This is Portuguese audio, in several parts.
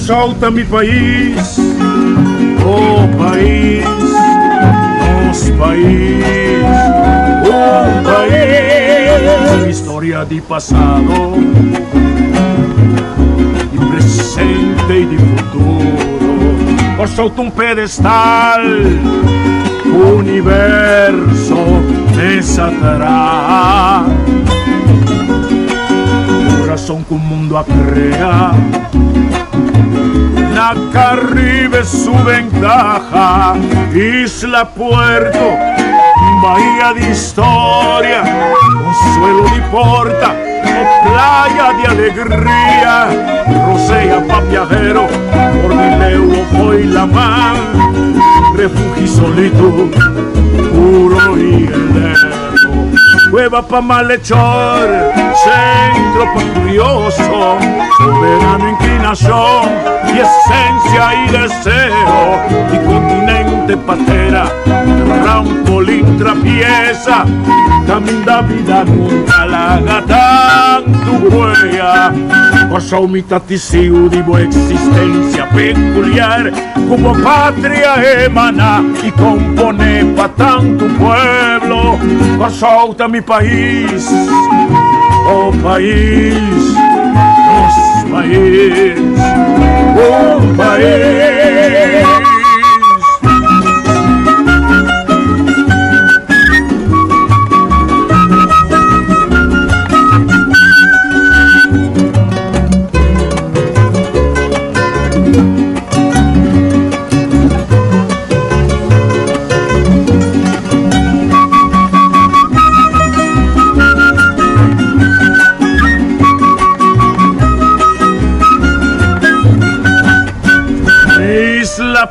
solta mi país, oh país, nos país, un país, história de passado, de presente e de futuro. Por solta um pedestal, o universo me sacará. Corazón que un mundo acrea, la Caribe es su ventaja, Isla Puerto, bahía de historia, consuelo de porta, o playa de alegría, rosea pa' viajero, por mi leo voy la mar, refugio solito, puro y heleno. Cueva pa' malhechor, centro pa' curioso, soberano inclinación y esencia y deseo, y continente patera, trampolín trapieza, camino da vida nunca la gata tu huella. Cosa umita tisiu de boa existência peculiar, como patria emana y compone pa' tanto pueblo. Solta mi país, oh país, nos país, oh país.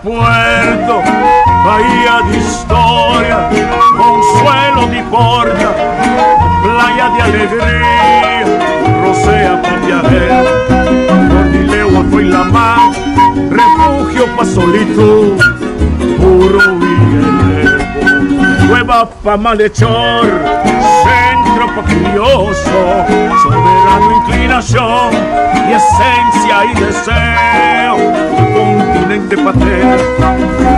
Puerto, bahía de historia, consuelo de porta, playa de alegría, rosea pa' viajero, Cordilegua fue la mar, refugio pa' solito, puro y heleno, cueva pa' malhechor, centro pa' curioso, soberano inclinación y esencia y deseo, continente patera,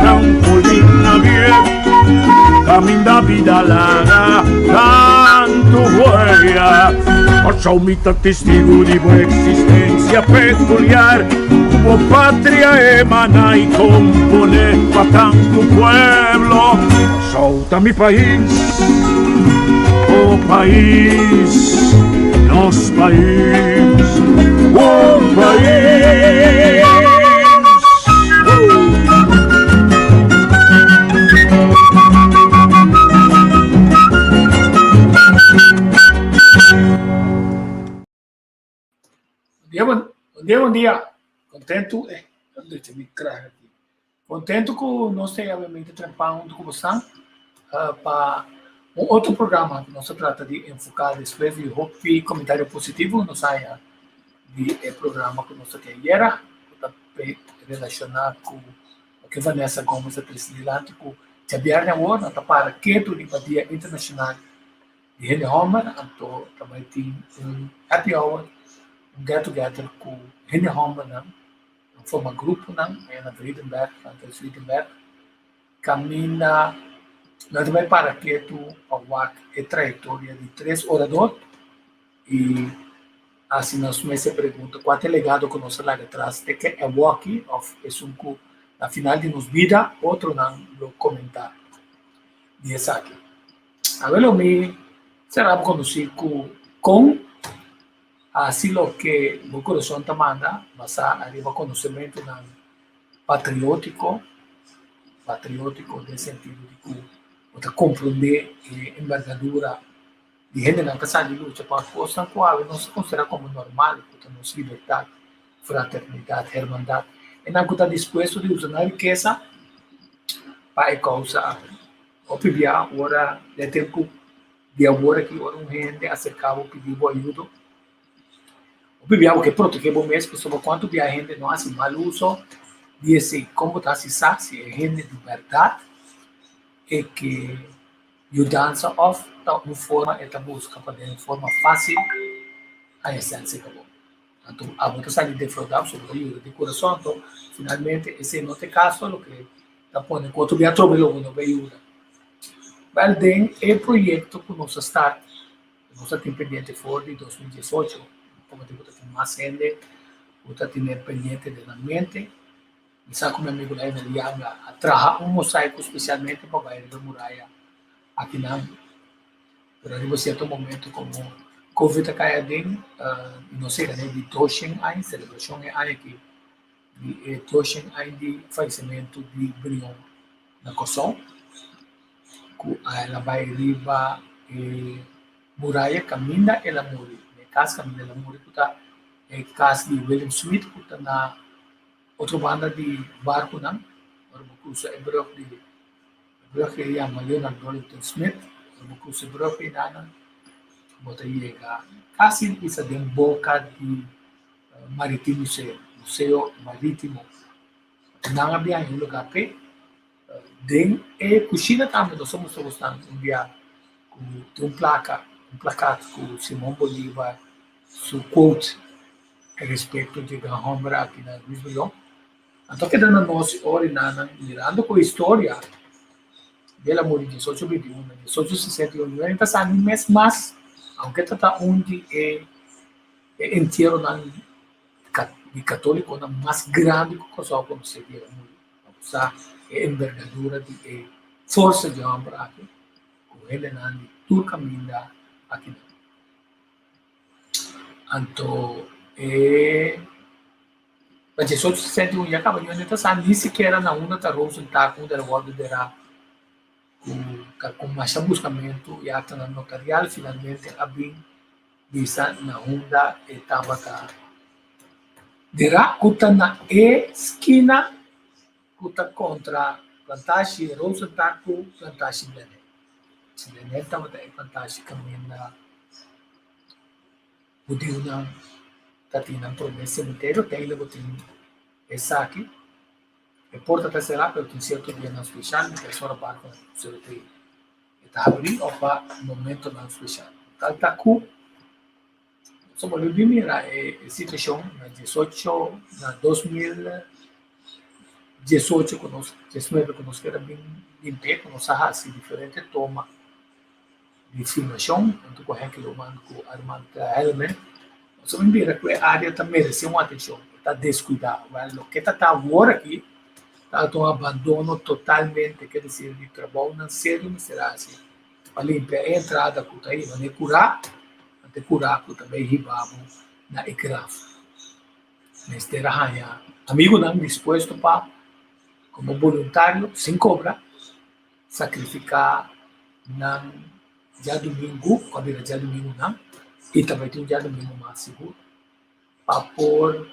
trampolín navier, camino da vida larga, tanto huella, por umita testigo de boa existencia peculiar, como patria emana y compone pa' tanto pueblo. Solta mi país, oh país, nos país, un país. Bom dia. Contento, deixa eu me trazer aqui. Contento com nós ter, obviamente, trampando com você para um outro programa que nós trata de enfocar después de hope comentário positivo nos área de programa que nós queria relacionar com o que Vanessa Gomes presidente com Xavier Nawor para que tu di Dia Internacional de Henry Homer então também tem um happy hour get together com Henry Homer forma grupo na Friedenberg, Friedenberg caminha nós também para que tu awak a trajetória de 3 oradores e assim nós me se pergunta qual é o legado que nós lá atrás de que é walking of é um na final de nos vida outro não lo comentar e essa aqui agora me será conduzido com assim lo que o coração te manda mas arriba conhecimento patriótico no sentido de que você compreender a envergadura de gente na casa de luta para coisas que não se considera como normal, porque nos liberdade, fraternidade, hermandade, e não está disposto de usar a riqueza para a causa. Obviamente, agora é tempo de agora que um gente acercava pedir ajuda. Obviamente, que protegemos mesmo sobre quanto a gente não faz mal uso de esse como está se sabe, se é gente de verdade, e que mudança of uma forma é busca para de forma fácil a essência que bom. Então, a outra sair defraudado sobre ajuda de coração, então, finalmente, esse não é caso, o que está pondo enquanto me atropelou, não me ajuda. Mas tem o projeto que nós está pendiente for de 2018, como tipo de mais gente, está pendiente de la mente, e sabe como amigo lá ele a trabalhar mosaico especialmente para bairro da muralha aqui na pero em certo momento como Covid cai dentro, não sei, né, de Toshin aí, celebração é aí que de Toshin aí de falecimento de Brion na Kosovo, que ela vai riba muralha caminha ela muri, né, casa caminha ela muri, que tá casa de William Smith, que tá na outra banda de barco não, agora o curso é broco de broco que chama Leonard Dorrington Smith, o curso é broco e nada bota chega quase isso de boca de marítimo museu marítimo não havia um lugar que tem cozinha também nós somos gostando um dia com placa com Simão Bolívar su quote a respeito de Granhombra aqui na Luís Brion. Então que dando nós olhando mirando com a história dela morrer de 1821, 1861, ainda está um mês mais aunque está onde é inteiro de católico mais grande que o Kosovo como se viera muito, a envergadura de força de obra aqui, com ele na tudo caminho aqui. Então, mas 1861 já acaba, não está nem sequer na uma da Rosenthal, onde o guarda era com mais buscamento e até na notarial finalmente abri visa na onda estava cá dirá kuta na esquina kuta contra plantagem Rosenthal com plantagem Blené estava da plantagem caminhando budiu na tatina promessa cemitério tem ele botin essa aqui e porta terceira pelo que certo dia na especial que é só para com o seu está abrir ou para momento na especial tá cu somos o primeiro situação na 18 na 2018 conosco 19 conosco era bem bem conosco assim diferente toma de filmação tanto com aquele humano com Armando Helmen somos bem que a área também merece uma atenção está descuidado o que está agora aqui um abandono totalmente, quer dizer, de trabalho não sério, não será assim. Para limpar a entrada, que está aí, não é curar, até curar, que também ribamos na ecraf. Neste raia, amigo não disposto para, como voluntário, sem cobra, sacrificar na dia domingo, quando era dia domingo não, e também tem um dia domingo mais seguro, para por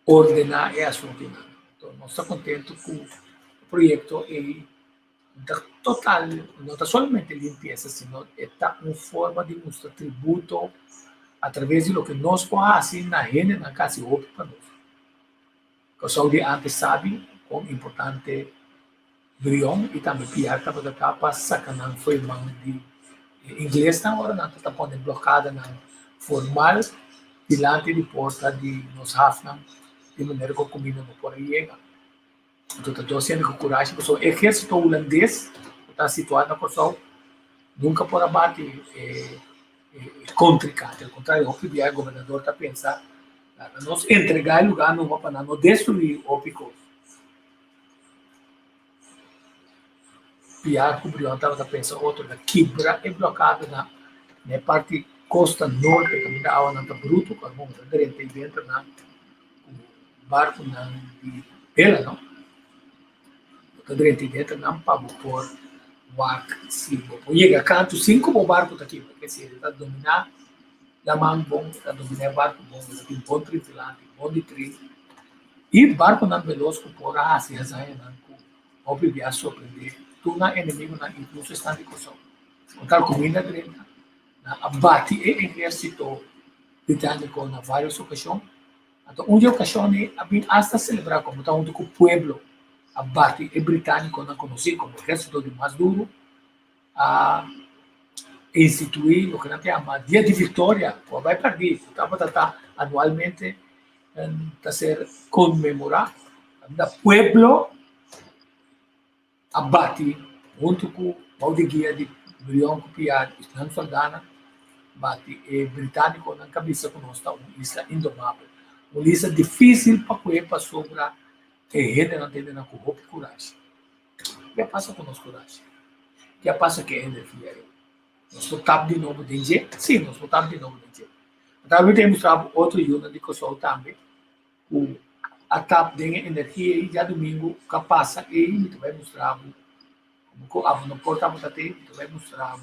ordenar e assunto. Então, nós estamos contentes com o projeto e total, não está somente limpeza, sino está uma forma de mostrar tributo através de lo que nós fazemos na gente, na casa e para nós. O Saúde antes sabe quão importante Brion e também Piar estava da capa, sacanão foi mão de inglês na hora, não está pondo bloqueada na formal, diante de porta de nós Hafnam, de maneira que a comida não pode chegar. Então, estou sendo com coragem, porque o exército holandês está situado na Kosovo, nunca pode abater contra o ao contrário, o governador está pensando, nós entregar o lugar não para não destruir o Pico. Piar cobriu, estava pensando, outro, na Quibra é bloqueado na parte costa norte, que ainda há uma bruto, com algum grande dentro na barco de pela, não? O grande dentro não para por barco, se chega canto 5 o barco está aqui, porque se ele está dominar a mão bom, está dominar barco bom, tem bom tripulante, bom de tri, e barco não veloz com por se já não com o bebê surpreender, tu na inimigo na incluso está de Kosovo, com tal comida grande, na abate e exército britânico na várias ocasiões. Então, uma ocasião hasta celebrar como está onde o pueblo abate e britânico não conhecido como exército de mais duro, instituir lo que se llama Día de Victoria, o vai perder, está anualmente a ser conmemorado. O pueblo abate junto com o guia de Brion Copiar, Islam Soldana, bate e britânico na cabeça conosco, uma isla indomável, uma isla difícil para sobrar terreno não tem na corrupção e coragem. O que passa conosco coragem? O que passa que é energia? Nós voltamos de novo de dia? Sim, nós voltamos de novo de dia. Também temos outro unidade de Kosovo também, a TAP tem energia e já domingo que passa e me vai mostrar como no portamos até vai mostrar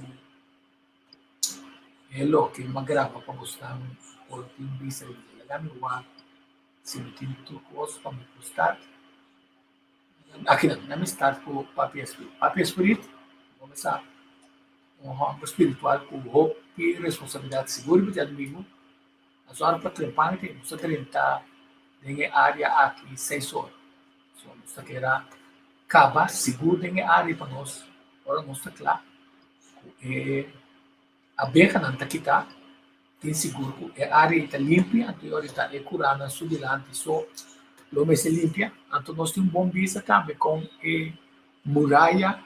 lo que uma grava para mostrar o que visa de lá no ar se me tem turcos para me postar aqui na minha start com o papel espírito começar um rampo espiritual com hope e responsabilidade segura já domingo as horas para trepar tem você tentar tem área aqui 6 horas. So, nós queremos acabar seguro tem área para nós. Agora nós estamos lá. A beca não está aqui, tem seguro. A área está limpa, então está curada, subilante, só o mês é limpa. Então nós temos bom visa também com a muralha,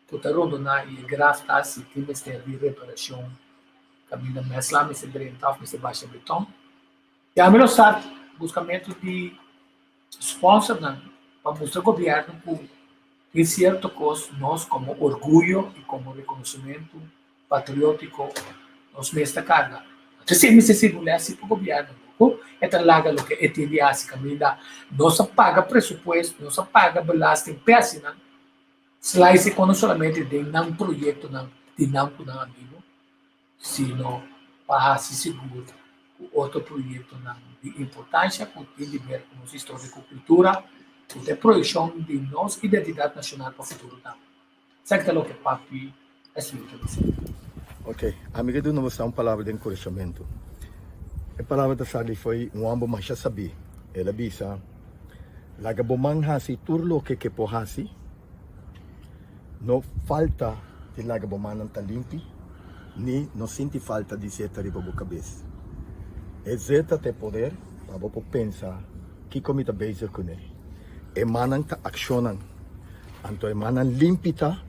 toda rodona e grafta, se tem de reparação. Caminho mais lá, mais brentaf, mais baixa betão. E a melhor sorte buscamento de sponsor para mostrar ao governo que em certo coisa nós como orgulho e como reconhecimento patriótico nós nesta carga. Então se necessita olhar assim para o governo, é talaga o que é TDA se caminha, nós paga presupuesto, nós paga belasta em peça, slice quando somente de não projeto de não amigo, sino para se seguro outro projeto de importância que tem a ver com a história e cultura, com a projeção de nossa identidade nacional para o futuro também. Sabe que é o que papi é escrito. Ok, amiga do novo uma palavra de encorajamento. A palavra da Sally foi um ambo mais já sabia. Ela disse, laga bomang hasi turlo que pohasi, não falta de laga bomang não tá limpi, ni não sente falta de seta riba boca cabeça. Exerta te poder para você pensar que como está bezig com ele. Emanan ta aksyonan. Anto emanan limpita,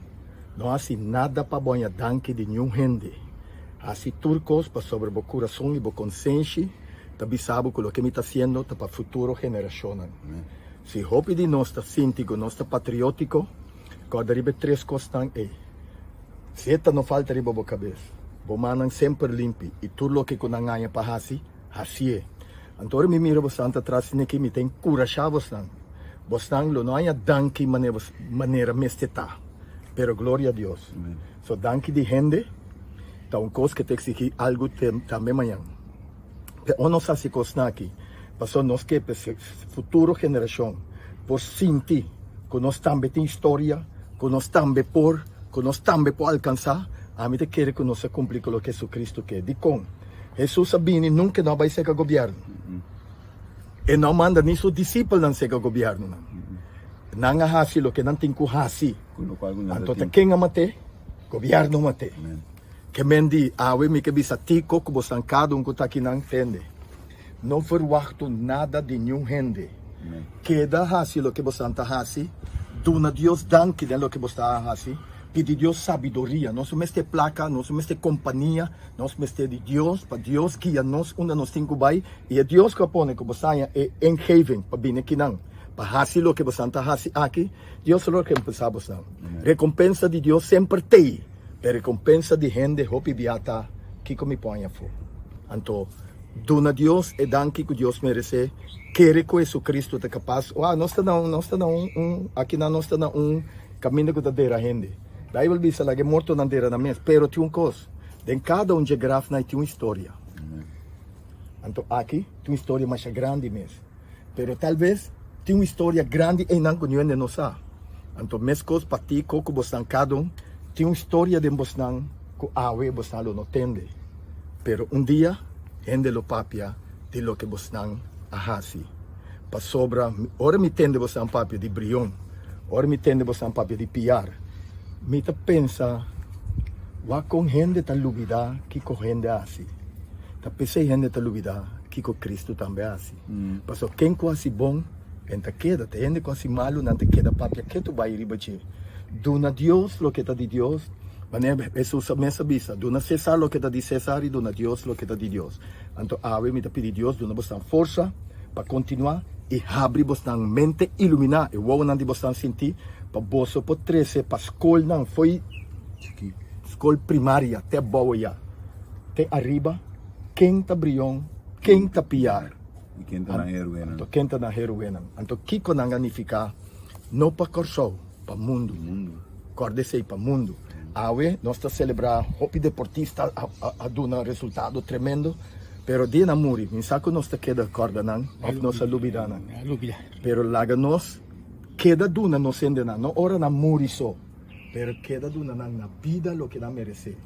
não há nada para banhar danke de nenhum gente. Há turcos para sobre o coração e o consciência, também sabe o que me está fazendo para a futura geração. Se hope de nós está sentindo, nós está patriótico, cada ribe 3 costas é. Se não falta riba a cabeça, o manan sempre limpi e tudo o que com a ganha para assim é. Então, me mira você atrás que me tem coragem você. Você não há danke maneira mesteta, pero glória a Deus. So danke de gente, tá coisa que tem que seguir algo também amanhã. Pero nós assim coisa aqui, passou nós que futuro geração por sentir que nós também tem história, que nós também por alcançar, a mim te quer que nós cumprir com o que Jesus Cristo quer. De com Jesus sabia nunca não vai ser que governo. E não manda nem seus discípulos não ser que governo. Não há hasi o que não tem que hasi. Então, quem mate, governo mate. Que mendi, awe me que bisa tico que você cada que está aqui não entende. Não verwacht nada de nenhum gente. Queda hasi o que você está hasi. Dona Deus danke de lo que você está hasi. Pede Deus sabedoria, nós somos de placa, nós somos de companhia, nós somos de Deus, para Deus guia nós, onde nós temos que ir, e é Deus que põe que você é engeving, para vir aqui não, para fazer o que você está fazendo aqui, Deus é o que recompensa você. Recompensa de Deus sempre tem, mas recompensa de gente, hope biata, que me põe a fogo. Então, dona Deus e danke que Deus merece, querer que Jesus Cristo é capaz, nós estamos aqui nós estamos caminho que está a gente. Daí ele disse, que é morto na deira na mesa, pero tem coisa. Em cada de graf tem uma história. Então aqui tem uma história mais grande mesmo. Pero talvez tem uma história grande e não conhece não sabe. Então mesmo coisa para ti, como você cada tem uma história de você que você não entende. Pero dia, gente lo papia de lo que você ahasi. Para sobra, ora me entende você papia de Brion, ora me entende você papia de Piar. Me pensa, Wa con gente ta lubida que con gente así. Ta pese gente ta lubida que con Cristo também assim. Paso quem quase bom, enta queda, te gente quase malo, não te queda papia que tu vai ribatir. Dona Deus lo que está de Deus. Mané Jesus me sabisa, dona César lo que está de César e dona Deus lo que está de Deus. Então, ave me ta pedir Deus, dona bastante força para continuar e abre bastante mente iluminar. Eu vou não de bastante sentir para bolso por 13 para escola não foi escola primária até boa já. Até arriba, quem tá brilhão, quem tá piar. E quem está na heroína? Então, quem tá na heroína. Então, Kiko não ganificar, não para corso, para mundo. Acorde-se para mundo. Awe, nós está celebrar hopi deportista a dar resultado tremendo, pero dia na muri, min saco nós está queda corda não, of nossa lubida não. Pero laga nós queda duna nós ende não ora na muri só, pero queda duna na vida lo que dá merece.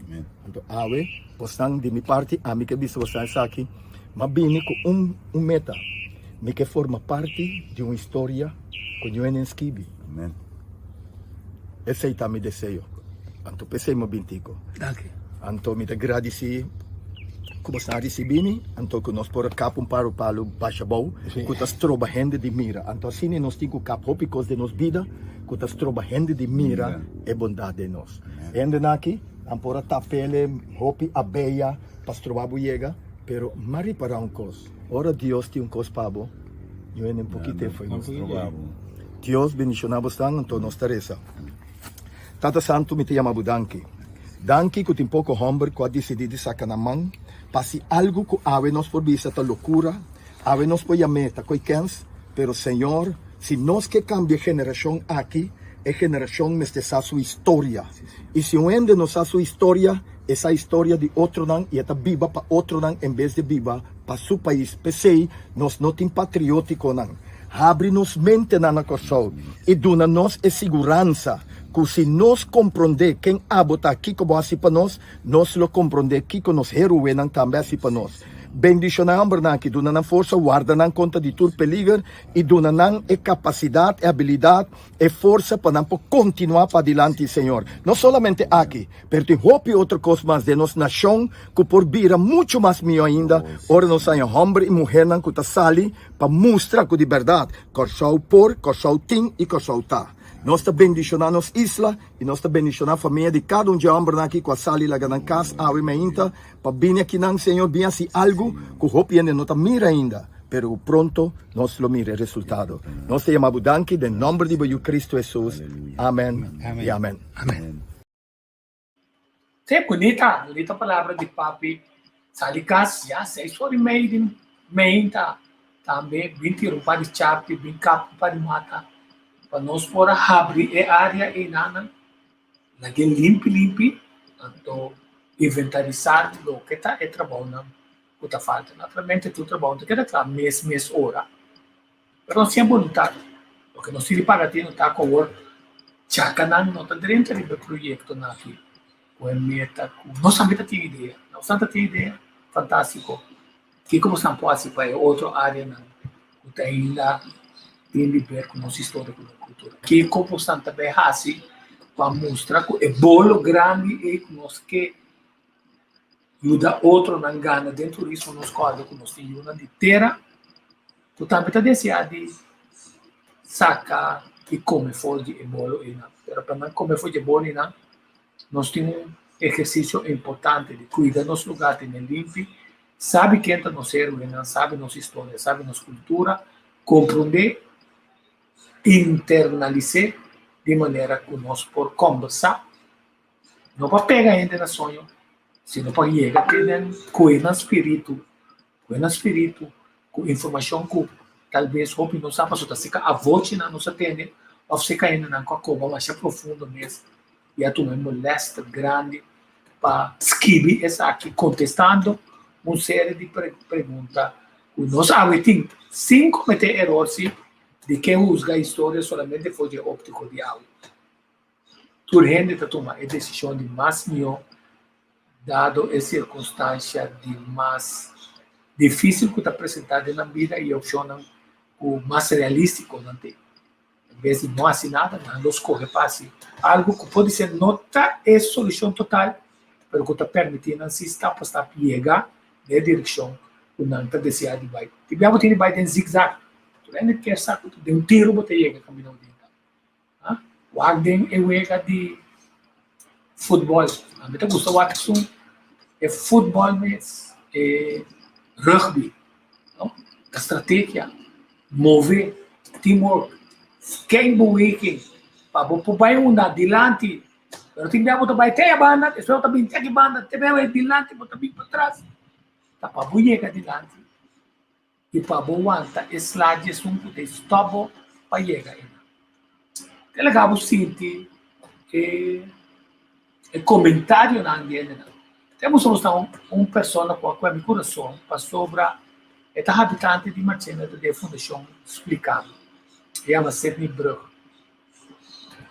Então awe, postan de mi parte, a mi que visto você aqui, mas bem com meta, me que forma parte de uma história com eu em skibi. Amém. Esse é o meu desejo. Anto pensei mo bintico. Anto mi te agradeci como sta recebini, anto que nós por capo um paro palo baixa bom, que tas troba gente de mira. Anto assim nós tigo cap hopicos de nos vida, que tas troba gente de mira e bondade de nós. Ende naki, ampora tapele, hopi abeia, pastroba buiega, pero mari para um cos. Ora Deus tem um cos pabo, eu em pouquinho foi nos troba. Deus bendicionamos tanto, anto nós taresa. Tata Santo mi te llama Danki. Danki que tem pouco homem que decidi sacar na mão, pasi algo que ave nos por vista ta loucura, ave nos por meta coi cans, pero Senhor, se nós que cambia geração aqui, é geração mestesa sua história. E se um ende nos a sua história, essa história de outro não, e esta viva para outro não, em vez de viva para seu país. Pensei, nós não tem patriótico não. Abre-nos mente na coisa e dona-nos a segurança. Que se nós compreender quem abota aqui como assim para nós lo compreender aqui que nos heroínas também assim para nós. Bendicionar que dona na força, guarda na conta de tudo peligro e dona na capacidade, habilidade e força para não continuar para adiante, Senhor. Não somente aqui, mas tem hope outra coisa mais de nossa nação que por vir muito mais melhor ainda. Ora nós somos homem e mulher que está sali para mostrar que de verdade, corsau por, corsau tim e corsau tá. Nós está bendicionando nossa isla e nós está bendicionando a família de cada de homem aqui com a sali lá na casa, a meinta, para vir aqui não, Senhor, bem assim algo que o hope ainda não está mira ainda, pero pronto nós lo mire resultado. Nós te chamamos danke, em nome de Cristo Jesus. Amém e amém. Amém. É bonita palavra de papi. Salikas, já 6h30 de meinta, também 20 rupiah de chapi, 20 cap para mata. Para nós por abrir a área e nana, lagi limpi, então inventarizar o que está é trabalho não, o que falta. Naturalmente tu trabalho que é claro mês hora, mas não sem vontade, porque nós se para ter não está com o chacanan não está dentro do projeto na aqui, com meta, nossa meta tem ideia, nossa tem ideia, fantástico, que como são pode para outra área não, o tem lá tem liber com nossa história com a cultura. Que como estão também assim para mostrar que é bolo grande e que nós que ajuda outro na gana dentro disso nos quadros que nós temos na terra. Tu também está desejando sacar e comer folha de bolo e não. Pero para não comer folha de bolo e não, nós temos exercício importante de cuidar dos lugares de limpo, sabe quem está no ser, sabe nossa história, sabe nossa cultura, compreender, internalizar de maneira que nós por conversar, não para pegar ainda na sonho, sino para chegar com o espírito, com informação que talvez hope não sabe, só se a voz não nos atende, ou se ainda não com a cova mais profunda mesmo, e a tua molesta grande para escrever essa aqui contestando uma série de perguntas que nós sabemos sem cometer erros de quem usa a história somente foi de óptico de algo. Urgente de tomar a decisão de mais melhor, dado a circunstância de mais difícil que está apresentada na vida e opcionam o mais realístico não tem. Em vez de não assinar nada, não escorre para si. Algo que pode ser nota é solução total, pero que está permitindo se está para chegar na direção que não está desejando de vai. Tivemos que vai em zigzag. Tu ainda quer saber de tiro você chega caminhando dentro. O Agden é o de futebol. A mim gosta o Watson é futebol mesmo, é rugby, não? A estratégia, mover, teamwork, quem boique, para você vai adiante. Pero tingnan mo vai ter a banda, espero também ter a banda, também vai adiante, mas também para trás. Tá para boique adiante. E para boanta, slides um que stop para chegar. Então, legal, sinto comentário na ambiente. Temos pessoa com a qual meu coração para sobre esta habitante de Marchena da Fundação explicado. Chama Sidney Brugge.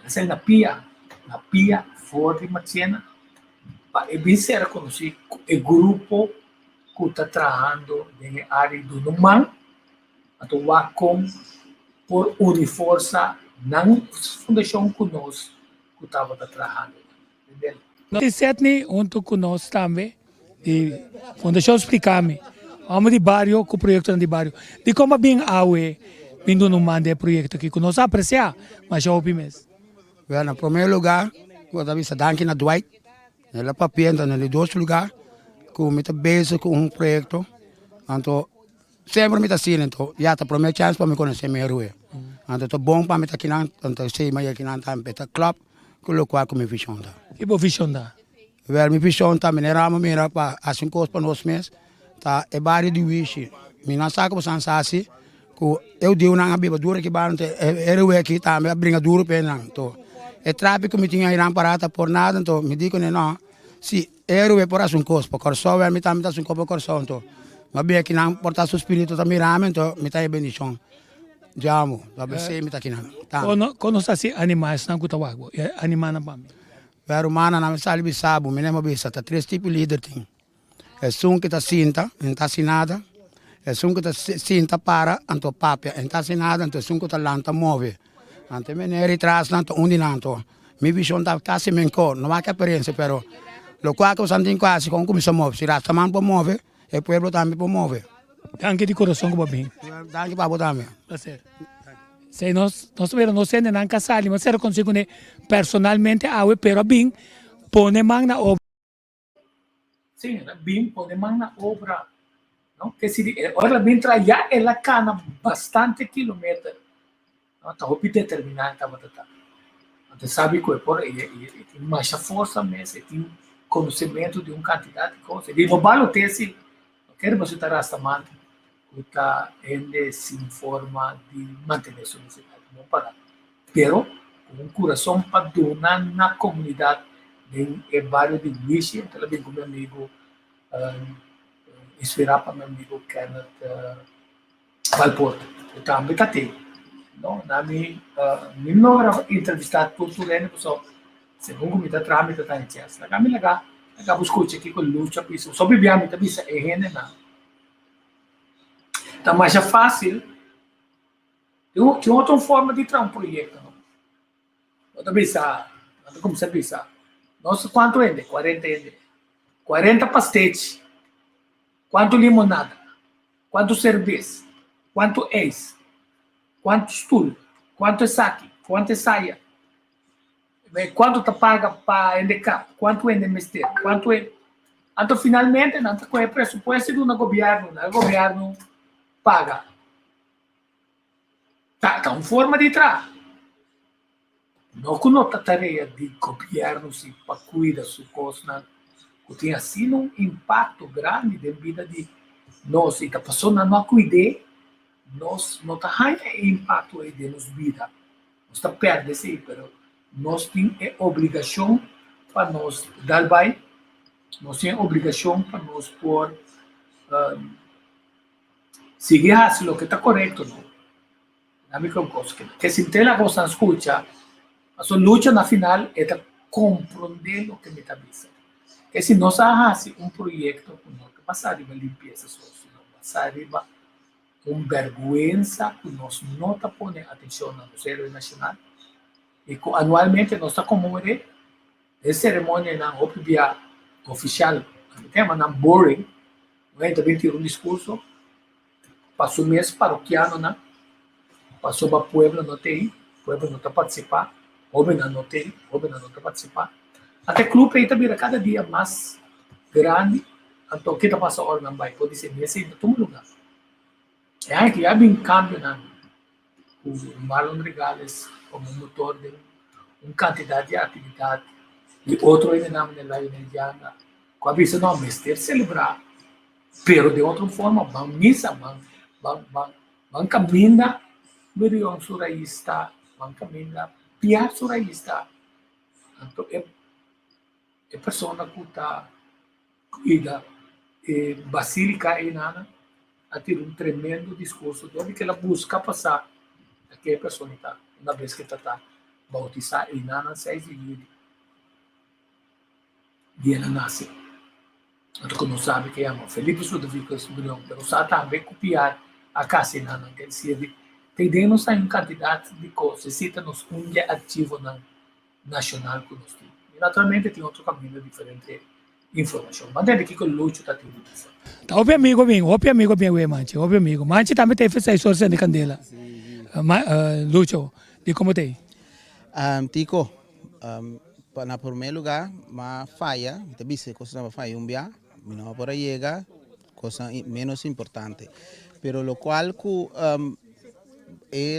Essa é na Pia fora de Marchena. É bem ser conhecido o grupo que está trabalhando na área do Numan, atuar com por unir força na fundação conosco que estava trabalhando. Entendeu? Sidney, junto conosco também, e Fundação Explicame, vamos de bairro, com o projeto de bairro. De como bem a UE, vindo no mande projeto que conosco apreciar, mas já ouvi mesmo. Well, no primeiro lugar, eu também se danke na Dwight, ela papel, então, no dois lugar, que eu estou bezig com projeto, então, sempre me está sendo, então, já a primeira chance para me conhecer melhor. Então, é bom para me estar aqui, então, sei mais aqui, então, é club, que eu coloco minha visão. Que boa visão dá? Well, minha visão está, me rama mira para assim coisas para nós mesmos, tá, é barrio de wish, me não sabe como são assim, que eu dei uma bíblia dura que barrio, era o aqui, tá, me brinca duro para não, então, é tráfico me tinha irão parada por nada, então, me digo não, se era o por assim coisas, porque só me está me assim coisa por só, então, mas bem aqui não portar seu espírito também rama, então, me está bendição. Jamo, sabe se me está aqui não. Quando assim animais não custa água, animais não pame. Pero mana na sali bisabu, me lembro bisa, tá três tipos de líder tem. É um que tá cinta, não tá assinada. É um que tá cinta para, anto papia, não tá assinada, então um que tá lanta move. Ante me neri tras nanto undi nanto. Mi visão tá quase menco, não há que experiência, pero lo qual que santin quase com como se move, se rasta man po move, e pueblo também po move. Danke de coração como bem. Danke para botar me. Prazer. Se nós não sei nem casar, mas se consigo personalmente awe pero bem pone man na obra. Sim, bem pone man na obra, não? Que se ora bem trabalhar ela cana bastante quilômetros, não? Tá hopi determinado tá batata. Você sabe que por tem mais força mesmo, tem conhecimento de quantidade de coisas. De global tese, quero você estar rastamando. Está se informa de manter sua necessidade, não parar. Pero, com coração para donar na comunidade, em bairro de Wish, então, bem com meu amigo, inspirar para meu amigo Kenneth Valporto. Eu também catei. Não, na minha não entrevistado por Tulene, pessoal, segundo me dá trâmite da gente, na minha legal, acabo escutando aqui com luta, só bebia também é rende na. Então, mas é fácil. Tem outra forma de trazer projeto. Não também sabe. Como você pensa? Nossa, quanto é? 40 é. 40 pastéis. Quanto limonada? Quanto cerveja? Quanto ex? Quanto stool? Quanto é saque? Quanto é saia? Quanto te paga para handicap? Quanto é de mestre? Quanto é? Então, finalmente, não é pressuposto do governo. O governo paga. Tá uma forma de entrar. Não com a tarefa de governo se para cuidar das coisas, que tem assim impacto grande na vida de nós. E a pessoa não cuida, nós não tem impacto aí de nossa vida. Nós está perdendo isso, mas nós temos obrigação para nós dar bem, nós temos obrigação para nós por seguir haciendo lo que está correcto, ¿no? La microcosa, que si te la cosa escucha, a su lucha na final es comprender lo que me está diciendo. Que si no se hace un proyecto, no que pasa arriba limpieza social, pasa arriba con vergüenza, que nos no te pone atención a los héroes nacionales, y anualmente nos está como de ceremonia en la opia oficial, o tema não boring, não é? Também tira um discurso, passou mês paroquiano, né? Passou para o Puebla, não tem, Puebla não está participar, Obena não tem, Obena não está participar. Até clube aí também cada dia mais grande, então que está passando hora não vai, pode ser mês ainda, todo lugar. É aí que há bem cambio, né? O Marlon Regales, como motor de uma quantidade de atividade, e outro ainda não é lá em Indiana, com a vista não mestre celebrar, pero de outra forma, vão missa, vão caminhar, Miriam Suraísta, vão caminhar, Pia Suraísta, então é pessoa que está cuida, Basílica e nada, a ter um tremendo discurso, onde que ela busca passar aquela pessoa está, uma vez que está bautizada e nada 6 de julho, dia ela nasce. Então, não sabe que é Felipe Ludovico Sobrinho, mas sabe também copiar a casa e nada, quer dizer, tem dentro uma quantidade de coisas, cita nos ativo nacional que nós temos. E, naturalmente, tem outro caminho diferente de informação. Mas é daqui que o Lúcio está tendo isso. Tá, óbvio amigo, manche, óbvio amigo. Manche também tem feito essa sorte de candela. Lúcio, de como tem? Tico, na primeiro lugar, uma falha, também se coisa uma falha não para chegar, coisa menos importante. Pero lo cual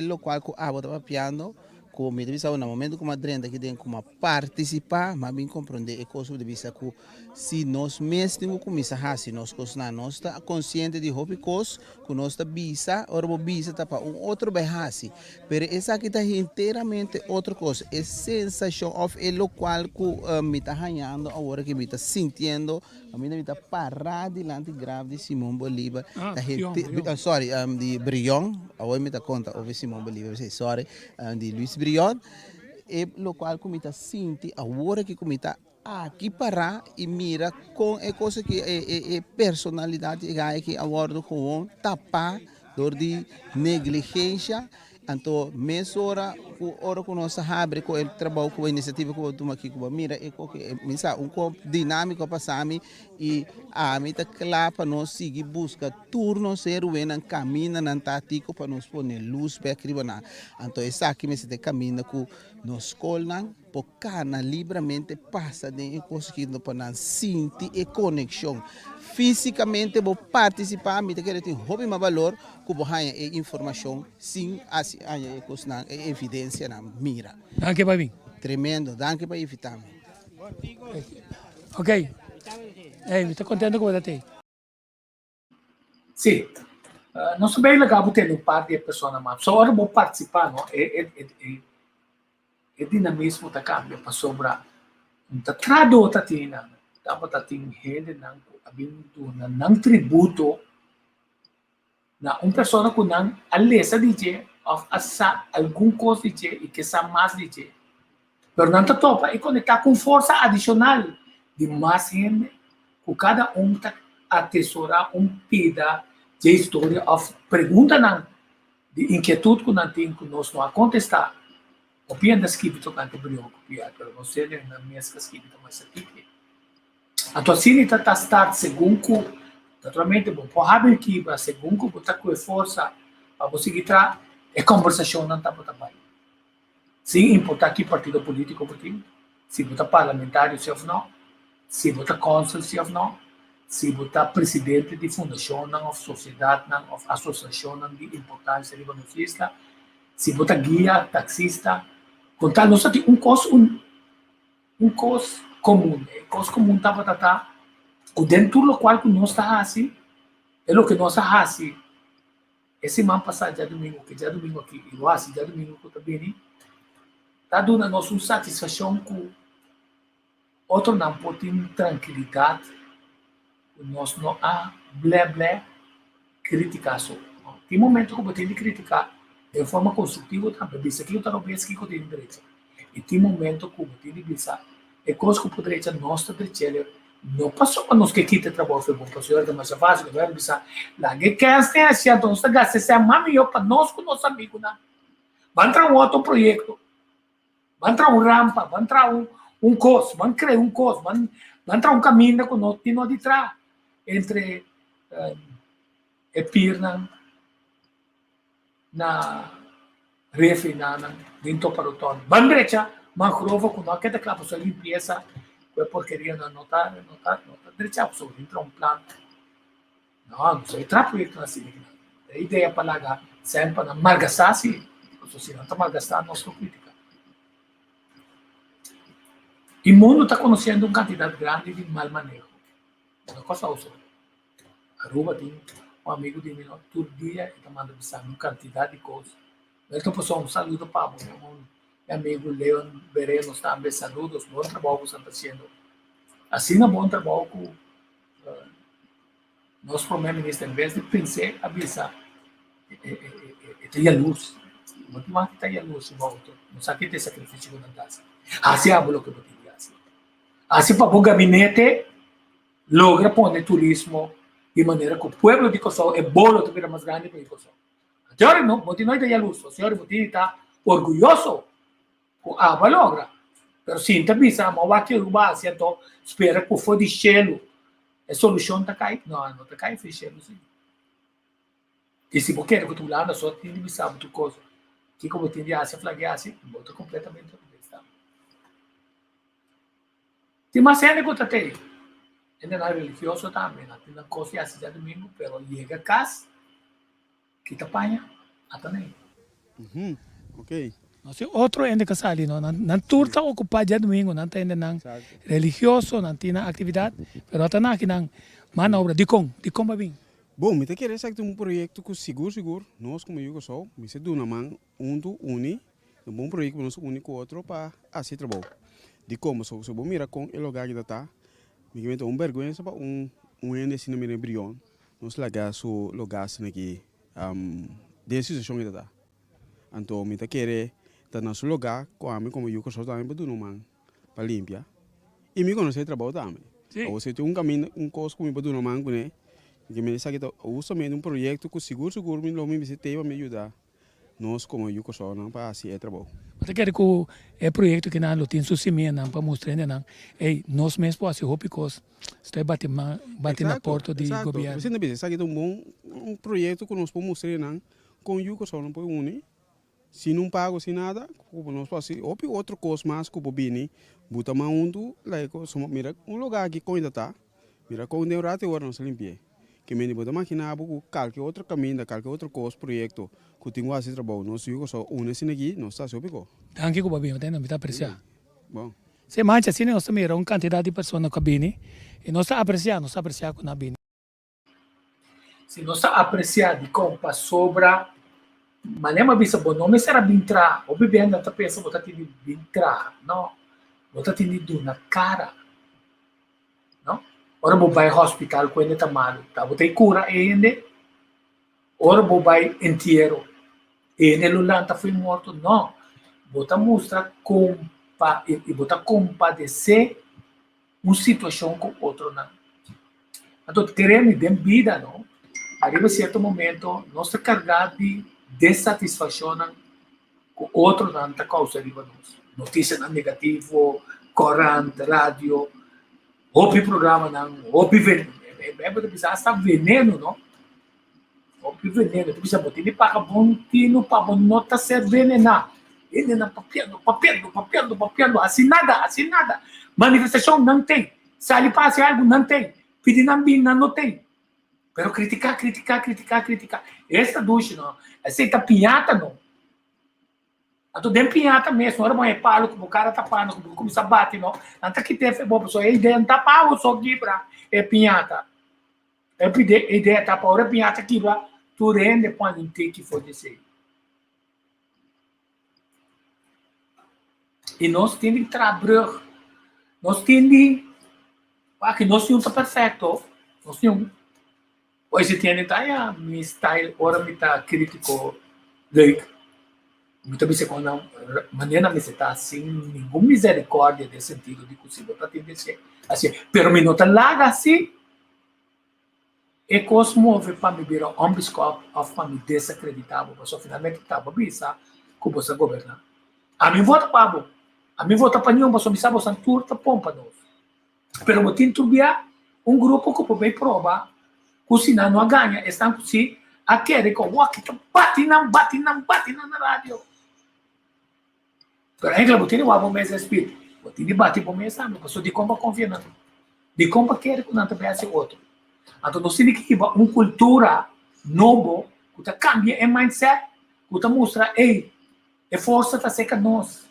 lo cual que estava piando, como me disse no momento como adrenda que tem como participar, mas bem compreender e coisa de vista que se nós mesmo começar se nós nós está consciente de hobby cos que nós está bisa ou bisa tá para outro behasi, pero essa aqui está inteiramente outra coisa, é sensação of é lo qual que me está ganhando agora que me está sentindo, a mim me está parar diante grave de Simão Bolívar, de Brion, agora me está conta over Simão Bolívar, sorry, de Luiz Brion, é lo qual que me está sentindo agora que me está aqui parar e mira com a coisa que é personalidade que agora com tapar dor de negligência. Então, mês hora que nós abre com o trabalho, com a iniciativa que eu tomo aqui, com a mira, é um dinâmico para Sami e a mim está claro para nós seguir busca turno ser o en caminho na tático para nós pôr luz para escrever. Então, essa aqui me se caminha com nós colnan, porque livremente passa de coisa que nós podemos sentir e conexão. Fisicamente vou participar, me quero ter hobby mais valor, que vou ganhar informação sim, assim, evidência na mira. Danke, Babi. Tremendo, danke para evitar. Ok. Estou contente com você. Sim. Não sou bem legal ter um par de pessoas na mão. Só hora vou participar, não? É dinamismo da câmbio para sobrar. Não trado outra tina. Tava tem rede não tributo na pessoa que não alessa dizer of assa algum coisa dizer e que sa mais dizer. Pero não tá topa e conectar com força adicional de mais gente que cada tá atesourar pida de história of pergunta não de inquietude que não tem que nós não a contestar. O pian da escrito cante brilho copiar, pero você na minha escrito mais aqui. A tua cena está start segundo naturalmente bom porra aqui para segundo botar com força para você guitar é conversação não tá para trabalho sem importar que partido político porque se botar parlamentar se ou não se botar consul se ou não se botar presidente de fundação não ou sociedade não ou associação não de importância de benefício se botar guia taxista contar nós tem um custo comum, coisa comum tá o dentro do qual que nós está assim é o que nós está assim esse mês passado já domingo aqui e lá já domingo que também tá dando nós uma satisfação com outro não pode ter tranquilidade nós não há blé criticar só tem momento que pode criticar de forma construtiva também isso aqui eu estou vendo que eu tenho direito e tem momento que pode dizer é coisa que poderia ser nossa direita não passou para nós que quita trabalho foi bom para o senhor mais fácil que vai dizer lá que quer assim assim então está gasta se mami eu para nós com nosso amigo não vai entrar outro projeto vai entrar rampa vai entrar coisa vai criar coisa Entra caminho com nós, e nós de trás, entre Pirna, na refi, na dentro para o tono. Bandrecha, mangrova, com nós, que é daquela pessoa limpeza, que porqueria não notar, direita, a pessoa entra plano. Não sei, projeto assim. A ideia para lá, sempre na malgastar-se, se não está malgastar, nós não critica. O mundo está conhecendo uma quantidade grande de mal manejo. Uma coisa outra. Aruba tem amigo de mim, todo dia, está mandando uma quantidade de coisas. Então, pessoal, saludo para meu amigo Leon Berenos também, saludos, bom trabalho que estão fazendo. Assim, bom trabalho com nosso primeiro-ministro, em vez de pensar, avisar, tem a luz. Não tem a luz, não sabe que tem sacrifício na casa. Assim é o que eu digo. Assim, para o gabinete, logra pôr turismo de maneira que o povo de Kosovo é bolo de mais grande para o Kosovo. A senhora não tem a luz, a senhora está orgulhoso com a logra. Mas sim, também sabe, mas aqui o base, então, espera que o fogo de gelo, a solução está caindo. Não está caindo, foi gelo, sim. E se você quer que tu lá, só tem de saber tu coisa. Que como tem de Ásia, flaguear assim, bota completamente organizado. Tem uma série que eu tenho. Ainda não é religioso também, não tem coisa assim de domingo, mas chega a casa, que te apanha, até nem. Ok. Outro ainda que ali, não turta ocupado dia domingo, não tem ainda religioso, não tem atividade, mas até não aqui não manobra de como vai vir. Bom, me querer saber um projeto que seguro, nós como eu sou, me se dá na mão, um bom projeto que nós único outro para assim trabalho. De como sou bom mira com o lugar que está, me comenta vergonha para ende assim no embrião, nós lagar so lugar assim aqui, desse situação que está. Então me querer tá no seu lugar com a mim como eu sou também para do na mão para limpar. E me conhecer trabalho também. Ou se tem caminho coisa como para do na mão, né? Que me disse que uso um projeto que seguro me lo me visitei para me ajudar. Nós como eu sou não para assim é trabalho. Você quer que o projeto que não tem sucesso para mostrar não, nós mesmos podemos roubar coisas. Estou batendo na porta do governo. Você não pensa que é um projeto que nós podemos mostrar não, com o só não pode unir. Se não pago sem nada, nós podemos outra coisa mais que o bobini, botar mais mira lugar aqui com ainda tá, mira com o rato agora não se limpia. Que me botar máquina com qualquer outro caminho, qualquer outro coisa projeto que tem quase trabalho, nós eu só unir aqui, nós está sobre go. Tanque com o babinho, tem não me apreciar. Bom. Se mancha assim nós também uma quantidade de pessoas na cabine e nós está apreciar com a cabine. Se nós está apreciar de como sobra. Mas nem uma vez bom nome será bintra, ou bebendo outra pessoa botar de bintra, não, botar de na cara, não. Ora vou vai hospital com ele tá mal, tá, botei cura ele, ora vou vai inteiro, ele lulanta foi morto, não, botar mostra compa e botar compadecer uma situação com outro não. Então queremos de vida, não. Arriba certo momento nós está carregado de desatisfação com outro não causa de nós. Notícia negativo, corrente, rádio, houve programa não, houve veneno, está veneno, não? Houve veneno, tu precisa botar ele para bom tino, para bom nota ser venenado. Ele não papiando, assim nada. Manifestação não tem, se ali passa algo não tem, pedir não tem. Pero criticar. Esta ducha, não. Aceita pinhata, não. A tu dem pinhata mesmo. Ora, é palo, como o cara tá pano, como começa a bater, não. Não tá que tem, boa pessoa. A ideia não tá pau, só quebra. É pinhata. A ideia tá pau, ora pinhata quebra. Tu rende quando não tem que for dizer. E nós temos que trabalhar. Nós temos que nós não está perfeito. Nós temos. Hoje tem tá mi style ora me tá crítico like me também se quando maneira me se tá assim nenhuma misericórdia de sentido de possível para ter ser assim pero me nota larga assim e cosmove para me virar ambiscop of para me desacreditar porque finalmente estava bisa como você governar a mim vota para nenhum você me sabe você turta pompa nós Pero botin tubia grupo que pode provar que se não ganha, estão se a querer com o que bate na rádio. Pero aí que botin o abo mais espírito, botin de bate por mês, sabe? Passou de como confia não, de como querer que não te peça outro. Então não significa cultura novo que tá cambia em mindset, que tá mostra, ei, é força tá seca nós.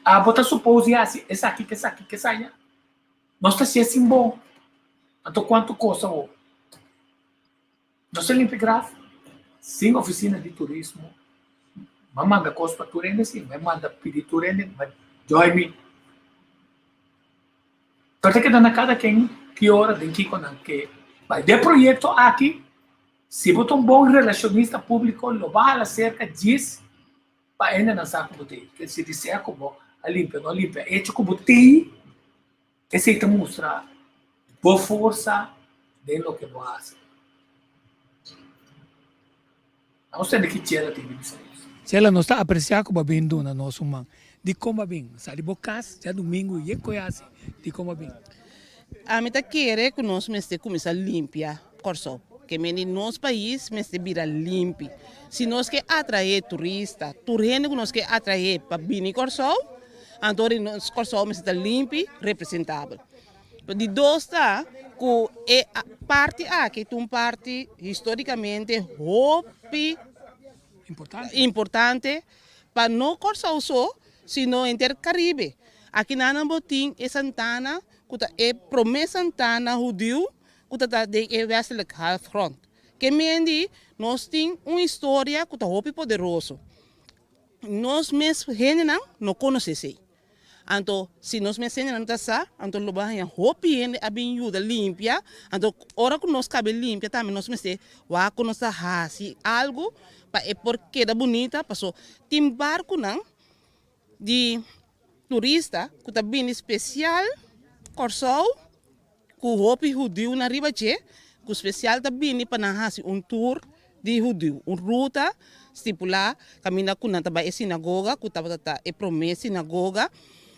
A bota supose assim, essa aqui que saia. Nós está assim bom. Então, quanto custa o? Nós temos grafo, sem oficina de turismo. Mas manda coisa para turende, sim. Mas manda pedir turende, mas join me. Então, tem que dar na cada quem que hora, tem que quando que vai de projeto aqui. Se botar bom relacionista público, lo vai a cerca diz para ainda não sabe como tem. Que se disser como a limpa, não limpa, é como tem. Esse te mostra boa força de lo que faz. Não sei de que tira tem de isso. Se ela não está apreciando como bem do na nosso man, de como bem, sabe bocas, já domingo e conhece de como bem. A mim tá querer que nós mestre começar a limpar corso, que em nosso país mestre vira limpo. Se nós quer atrair turista, turista que nós quer atrair para vir corso, então nosso corso mestre limpo, representável. De dois tá, que é a parte aqui, uma parte historicamente importante para não corso só, sino intercaribe. Aqui na Nambotim é Santana, que é promessa Santana judeu, que está de westelijk halfgrond. Que mendi, nós temos uma história que é poderosa. Nós mesmos não conhecemos. Então, se nós mesmos não está, então lo vai a hopi a bem ajuda limpia. Então, hora que nós cabe limpia também nós mesmos vai conhecer assim algo para é porque da bonita passou tem barco não de turista que está bem especial corsol que o hopi judeu na ribache que especial está bem para fazer tour de judeu, ruta estipular caminha com nanta ba sinagoga que tá é promessa sinagoga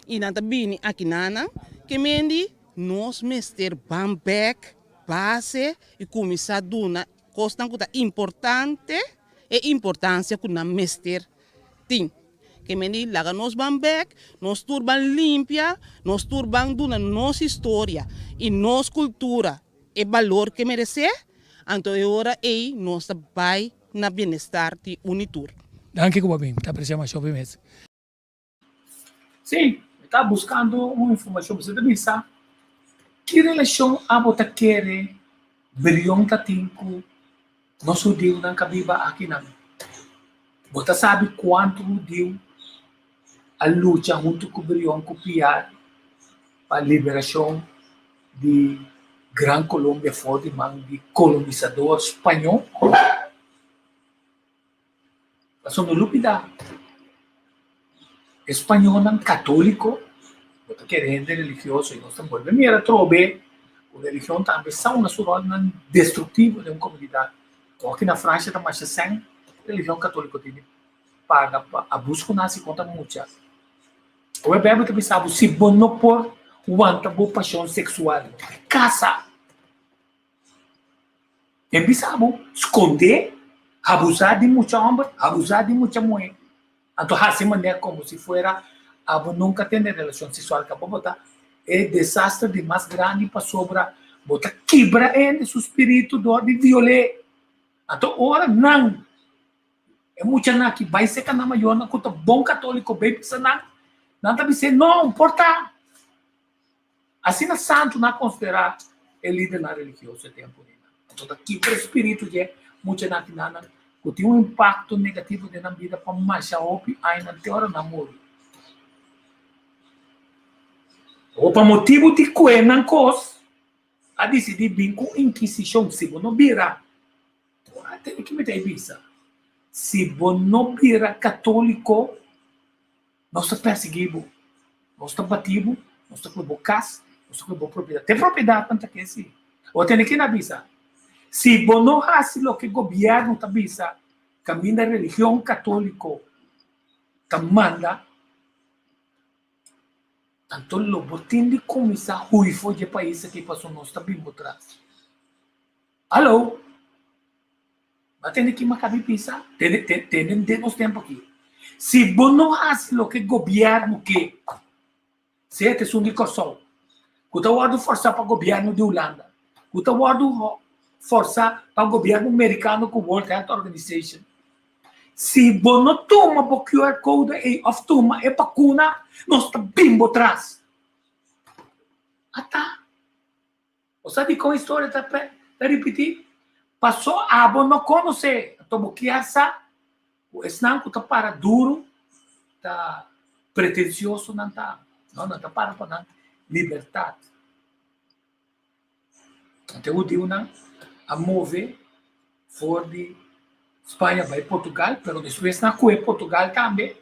e nanta bem aqui nana que mendi nós mester bambek base e começar duna costa que tá importante e importância que na mester tem que mendi laga nos bambek nos turban limpia nos turban duna nossa história e nossa cultura e valor que merece então é hora aí nós vai na bem-estar de Unitur. Danke, Kubabim. Está apreciando mais jovem mesmo. Sim, está buscando uma informação para você pensar. Que relação a você quer brilhão tá com nosso Deus não cabiba aqui não. Você sabe quanto Deus a luta junto com o brilhão copiar para a liberação de Gran Colômbia fora de mão de colonizador espanhol. Passou no lupida. Espanhol não católico, você querendo religioso e nós estamos voltando. Mira, trobe, a religião também são uma sua não destrutiva de uma comunidade. Então aqui na França também se a religião católica tem paga abuso com nasi conta muitas. O Bíblia também sabe se bom não por quanta boa paixão sexual, casa. Tem sabe esconder, abusar de muita homem, abusar de muita mulher. Então assim maneira como se fuera abo nunca ter relação sexual com a bota é desastre de mais grande para sobra bota quebra ele seu espírito de violar. Então ora não é muito na que vai ser na maior na conta bom católico bem pensando não tá dizer não importa assim na santo não considerar ele líder na religião esse tempo então aqui o espírito de muito na que tem um impacto negativo na vida para mais a opi ainda tem hora namoro ou para motivo de que não cos a decidir bem com inquisição se não vira tem que meter visa se não vira católico nós estamos perseguidos nós estamos batidos nós estamos com casa nós estamos com propriedade tem propriedade tanto que assim ou tem que na visa se não faz o que o governo está visa caminho da religião católica manda Então, o botim de começar ruifo de país que passou nós também por trás. Alô? Batendo aqui uma cabeça, tem nos tempo aqui. Se você não faz o que o governo quer, se é uma discussão, que está guardando força para o governo de Holanda, que está guardando força para o governo americano com o World Health Organization. Se você não toma o QR Code e toma a vacuna, nós estamos bem por trás. Tá. Você diz com a história, para repetir, passou a não conhecer, então que essa, o esnão que está para duro, está pretencioso, não está para liberdade. Então, eu digo, a mover fora de Espanha, vai Portugal, mas depois na Portugal também,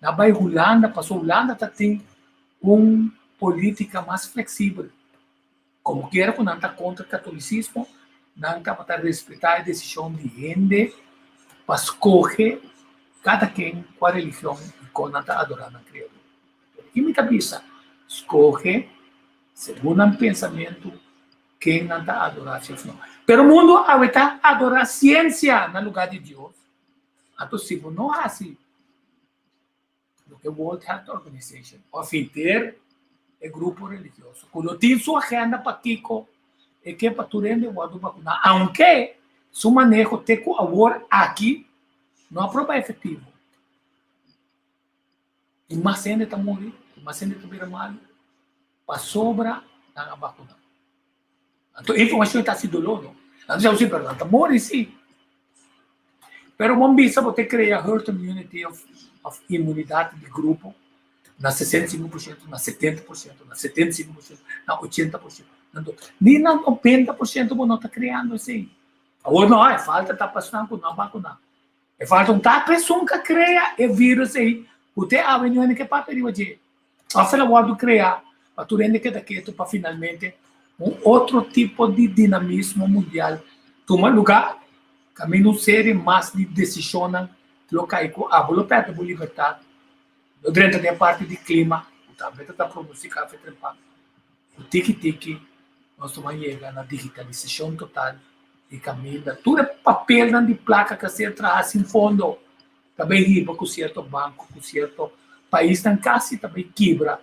na vai Holanda, passou Holanda, tem uma política mais flexível. Como quiera, quando não está contra o catolicismo, não está para respeitar a decisão de gente, para escolher cada quem com a religião e com não está adorando a Criador. E me avisa, escolhe, segundo o pensamento, quem não está adorando a Deus. Pero o mundo está adorando a ciência no lugar de Deus. Então, se você não é assim, o que o World Health Organization, ou ter o grupo religioso, quando tem sua agenda para Kiko, é que para tu render o ado vacunar, aunque seu manejo tem que agora aqui, não é prova efetivo. E mais gente está morrendo, mais gente está virando mal, para sobra, não vacunar. Então, a informação está se dolorosa. Não sei se perdão, está morrendo sim. Pero vamos ver se você cria herd immunity of imunidade de grupo na 65%, na 70%, na 75%, na 80%. Nem na 90% você não está criando assim. Agora não, é falta está passando com não vacunar. É falta a pessoa que cria o vírus aí. Você abre não que papel de. A fala guardo criar, para tu render que daqui para finalmente outro tipo de dinamismo mundial. Toma lugar, caminho ser mais de decisão local, a voluptuosa de liberdade, dentro da parte de clima, também está produzindo café trempado. O tiki-tiki, nós estamos chegando na digitalização total de caminho, tudo é papel de placa que se traz em fundo, também riba com certo banco, com certo país, quase também quebra.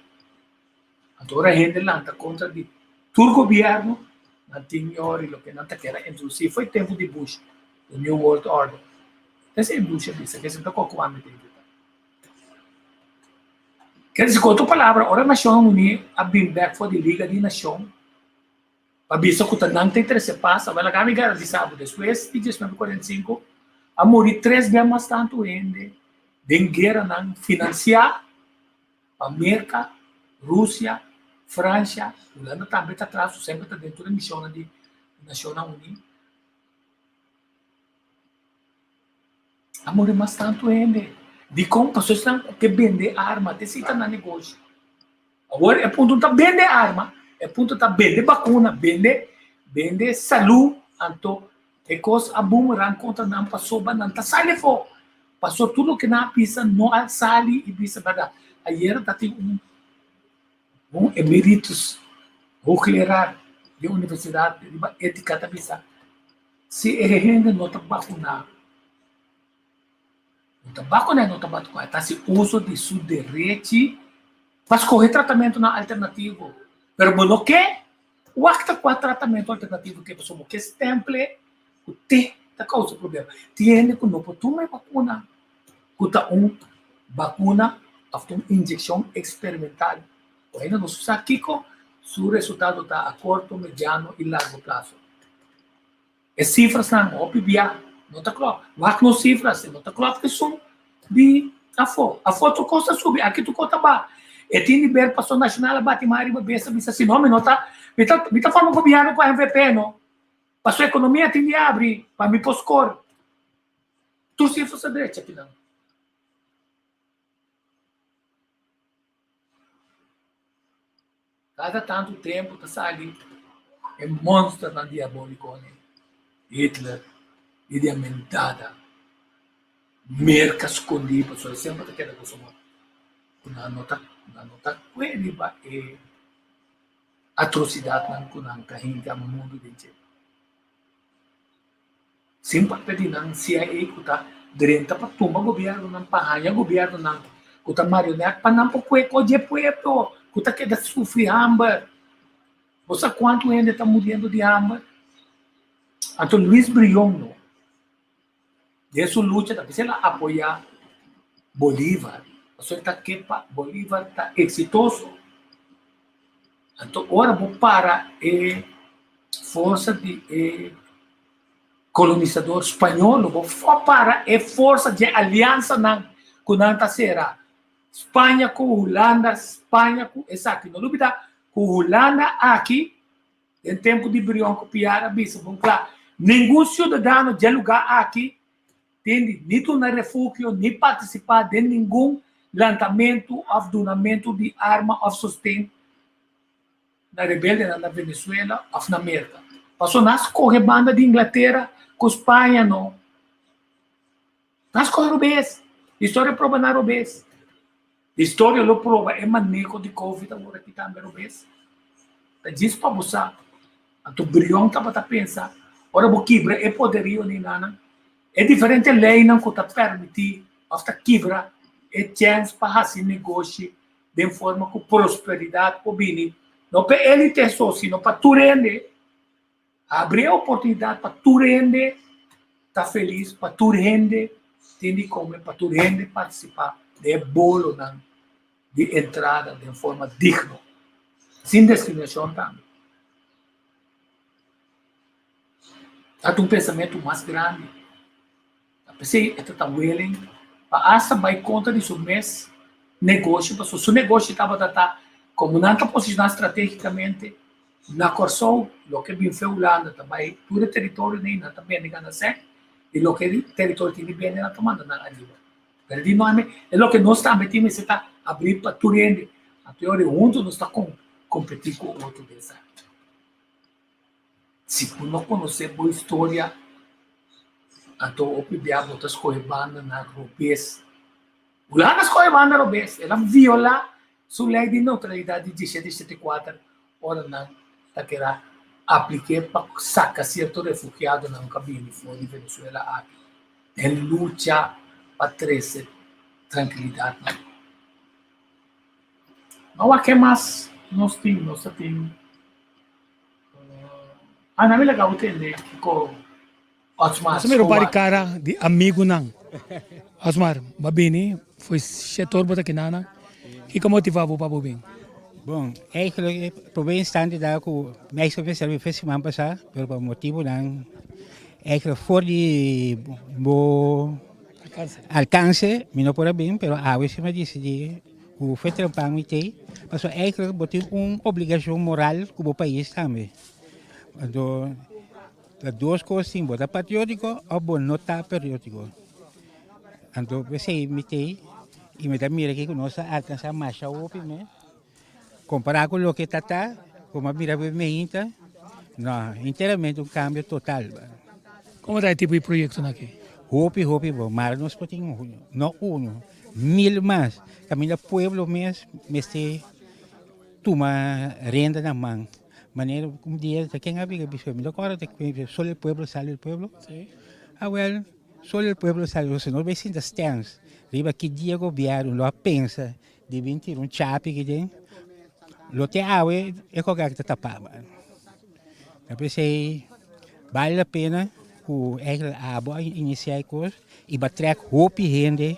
Agora a gente lá está contra de todo governo, não tem hora, o que não está querendo introduzir, foi tempo de Bush, do New World Order. Esse é Bush, disse, que se está com a mente. Quer dizer, com outra palavra, a Nação Unida, a BIMBEC foi de Liga de Nação, para ver se o não tem interesse passa, vai lá caminhar de sábado, depois de 1945, a morrer 3 vezes mais tanto ainda, de guerra não financiar, América, Rússia, França, Holanda também está atrás, sempre está dentro da missão de Nação Unida. A morrer mais tanto ainda. De como pessoas que vendem arma, até se está no negócio. Agora, é ponto de vender arma, é ponto de vender vacuna, vender saúde, então, é coisa a boomerang contra não passou, não está saindo fora. Passou tudo que não pisa, não sai e pisa, verdade. Ayer está tem emeritus nuclear de universidade, de ética da pisa. Se a gente não está vacunado, o tabaco não é no tabaco, está se uso de seu direito para escolher tratamento na alternativo. Mas não quer o acta com tratamento alternativo que pessoa que esse temple o te da causa problema. Tiene que não pode tomar vacuna, cuta vacuna after injeção experimental. Ainda não se sabe que o resultado está a curto, mediano e largo prazo. As cifras não, obviar. Não está claro. Mas não cifras, não está claro que são de a foto. A foto custa subir, aqui tu conta baixo. E tem liberto para a nacional, bate mais e besta, esse nome não está. Me está falando governo com a MVP, não? Para a sua economia tem de abrir, para me pôr score. Tu cifras a direita aqui não. Cada tanto tempo está saindo. É monstro na diabólico, né? Hitler. Ideia mentada, merca escondida, pessoas sempre te querem consumir. Não está Não está riba é atrocidade não kunang kahinga no mundo de Simpat pedi nang CIA kuta direnta pa tumba gobyerno ng pahaya gobyerno ng kuta marionete panampo ko je puesto kuta queda sufrir hambre. Você quanto ainda está morrendo de hambre? Então Luiz Brion no de sua luta da precisa apoiar Bolívar. Você está que Bolívar está exitoso. Então ora vou para força de colonizador espanhol, vou para força de aliança com a será Espanha com Holanda, Espanha com exato, não dúvida com Holanda aqui em tempo de Brion com Piara Bisa, bom claro, nenhum cidadão de lugar aqui tem nem na refúgio nem participar de nenhum lançamento ou donamento de arma ou sustento na rebelde na Venezuela ou na América. Passou nas correbandas de Inglaterra com Espanha, não. Nas correbês. História prova na robês. História lo prova é manejo de Covid agora que também robês. Diz para você, o Brion estava a pensar, ora vou quebrar, é poderio nem nada. É diferente lei não que está permitir, hasta quebra, é chance para fazer negócio de forma com prosperidade para bem. Não para ele ter só, sino para tu render. Abrir a oportunidade para tu render, estar feliz, para tu render, tem como, para tu render participar de bolo de entrada de forma digna, sem discriminação também. Há um pensamento mais grande. Pensei, está willing, para essa vai conta de seu mês, negócio, para o negócio estava como não está posicionado estrategicamente, na Corsol, o que bem feio Holanda também, todo território nem também negando ser, e o que território tem bem na tomada na ajuda. Perdi nome, é o que nós também temos que abrir para tudo rende. A teoria junto nós está competir com o outro dessa. Se não conhecer boa história, então o PBA botou as correbandas na Rubês. Holanda as correbandas na Rubês, ela viola sua lei de neutralidade de 1774, ora não. Que era apliquei para sacar certo refugiado na cabine de Venezuela aqui. Em luta para trazer tranquilidade. Não há que mais nós temos. Não é legal entender que com Osmar. Mas meu pai cara de amigo não. Osmar, babini foi setor bota que nana. Que motivava para bobin? Bom, eigenlijk probeer instante daar ku meestal we festival pasa, pero por motivo lang eigenlijk voor die bo alcance, mi no por bem, pero a veces me dice de o fetra pamite, paso eigenlijk botiu obrigação moral com o país também. Então, as duas coisas sim, bota patriótico ou bom nota periódico. Então, você mitei e me dá mira que conosco alcançar mais a opinião. Comparar com o que está, como a mira vermelha, não, inteiramente cambio total. Como é o tipo de projeto aqui? Hope, bom, mas nós podemos, não mil mais. Caminho pueblo mesmo, se toma renda na mão. Maneira como dia, quem havia visto, me agora que só o pueblo sale do pueblo. Sim. Ah, well, só o pueblo sale, você não vai sentir stands. Riba que dia governo, não pensa, de 21 chape que tem. Lo te awe é qualquer que tapava. Eu pensei, vale a pena o abo iniciar coisa e bater hope rende,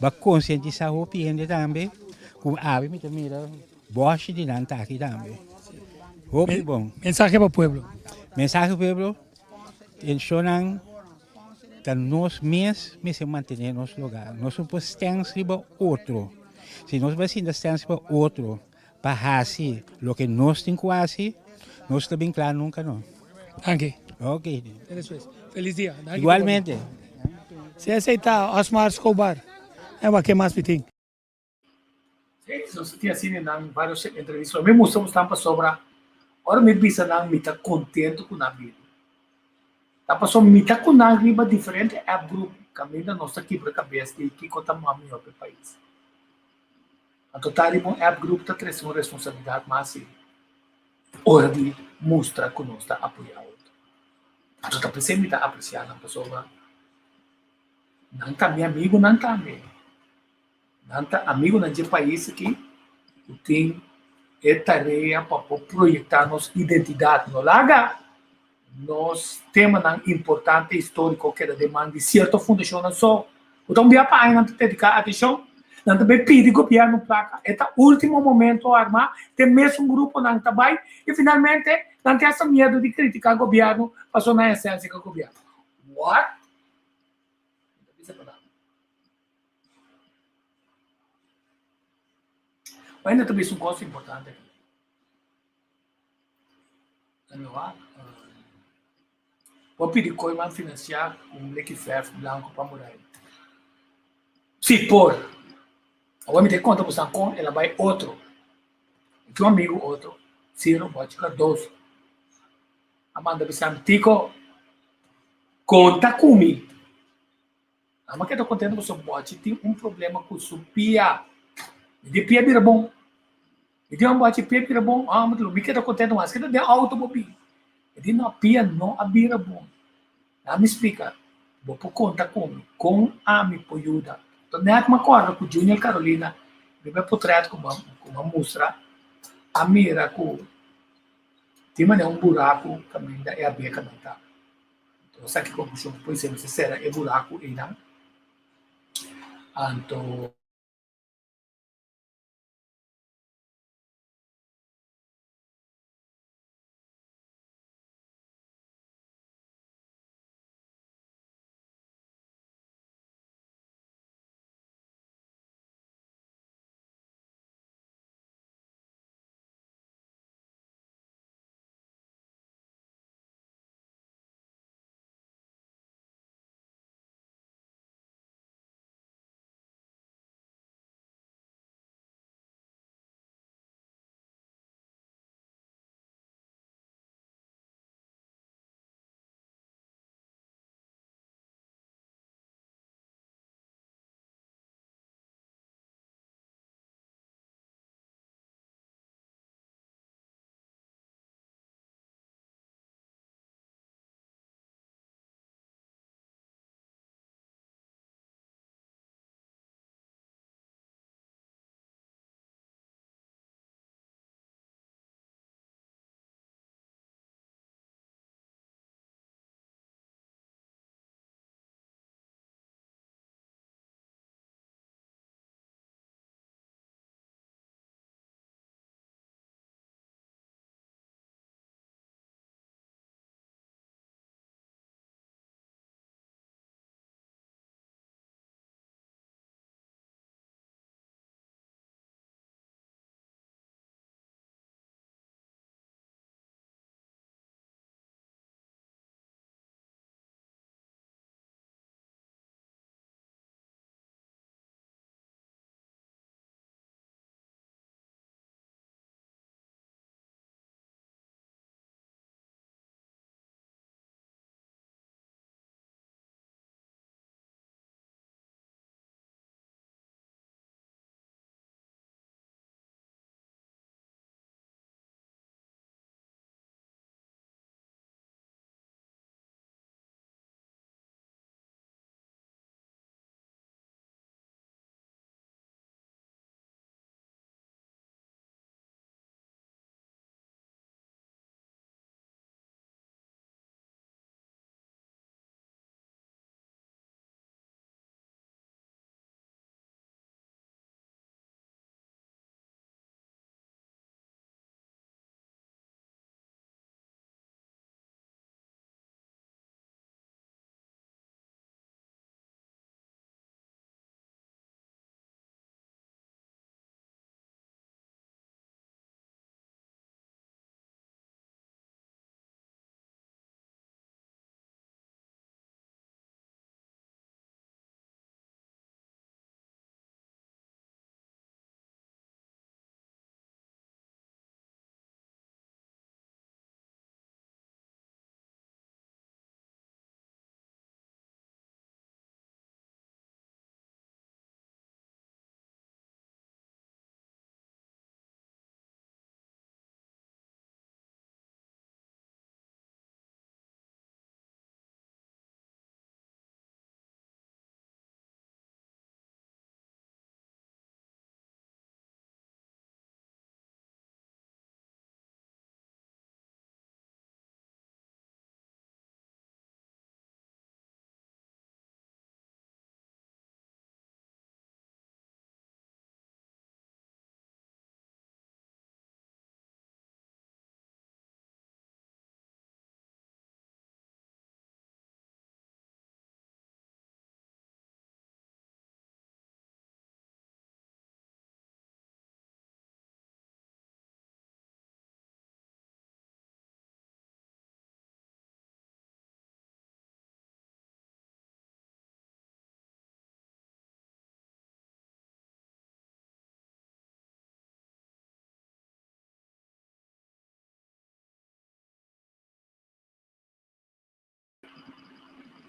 ba conscientizar hope rende também, com ave me mira, boche de não tá aqui também. Hope bom. Mensagem para o povo. Mensagem para o povo, ensinam que nós mesmos se manter no nosso lugar. Nós não podemos para outro. Se nós vamos para outro, para fazer o que nós temos que fazer, nós estamos bem claro nunca não. Danke. Ok. Feliz dia. Danke. Igualmente. Se aceitar Osmar Escobar, é o que mais me tem. Nós tínhamos assim em várias entrevistas. Me mostramos tampa sobre. Ora me bisa nang mita contento com a vida. Tampa só mita com a riba diferente é grupo. Caminho da nossa quebra cabeça de que conta mami no país. A total de um app grupo está trazendo responsabilidade, mas hora de mostrar que nós está apoiando. A gente precisa apreciar a pessoa. Não também amigo, não também. Não tá amigo naquele país que tem tarefa para projetar nossa identidade. Não larga nós tema importante histórico que demanda de certa fundação só. Então, via para não dedicar atenção, não também pede governo placa. É o último momento armar, tem mesmo um grupo não trabalha e finalmente não tem essa medo de criticar o governo, passou na essência do governo. What? Mas ainda também é um coisa importante aqui. Vou pedir coisa para financiar um leque ferro branco para morar. Se por, agora me dei conta para o com, ela vai outro. Que um amigo outro, Ciro, pode ficar 12. Amanda Bissam, Tico, conta comigo. A que estou contando com o seu bote tem um problema com o seu pia. De pia vira bom. E tem um bote pia vira bom. Ah, mas o que estou contando mais? Que não tem automóvel. E tem uma pia não a vira bom. Me explica. Vou por conta comigo. Com a me ajuda. Então, nem uma coisa com o Junior Carolina. Me vai por trás com uma mostra. A mira com tem um buraco também da a beca não tá. Então, sabe que como eu por exemplo, se será é buraco e não. Então,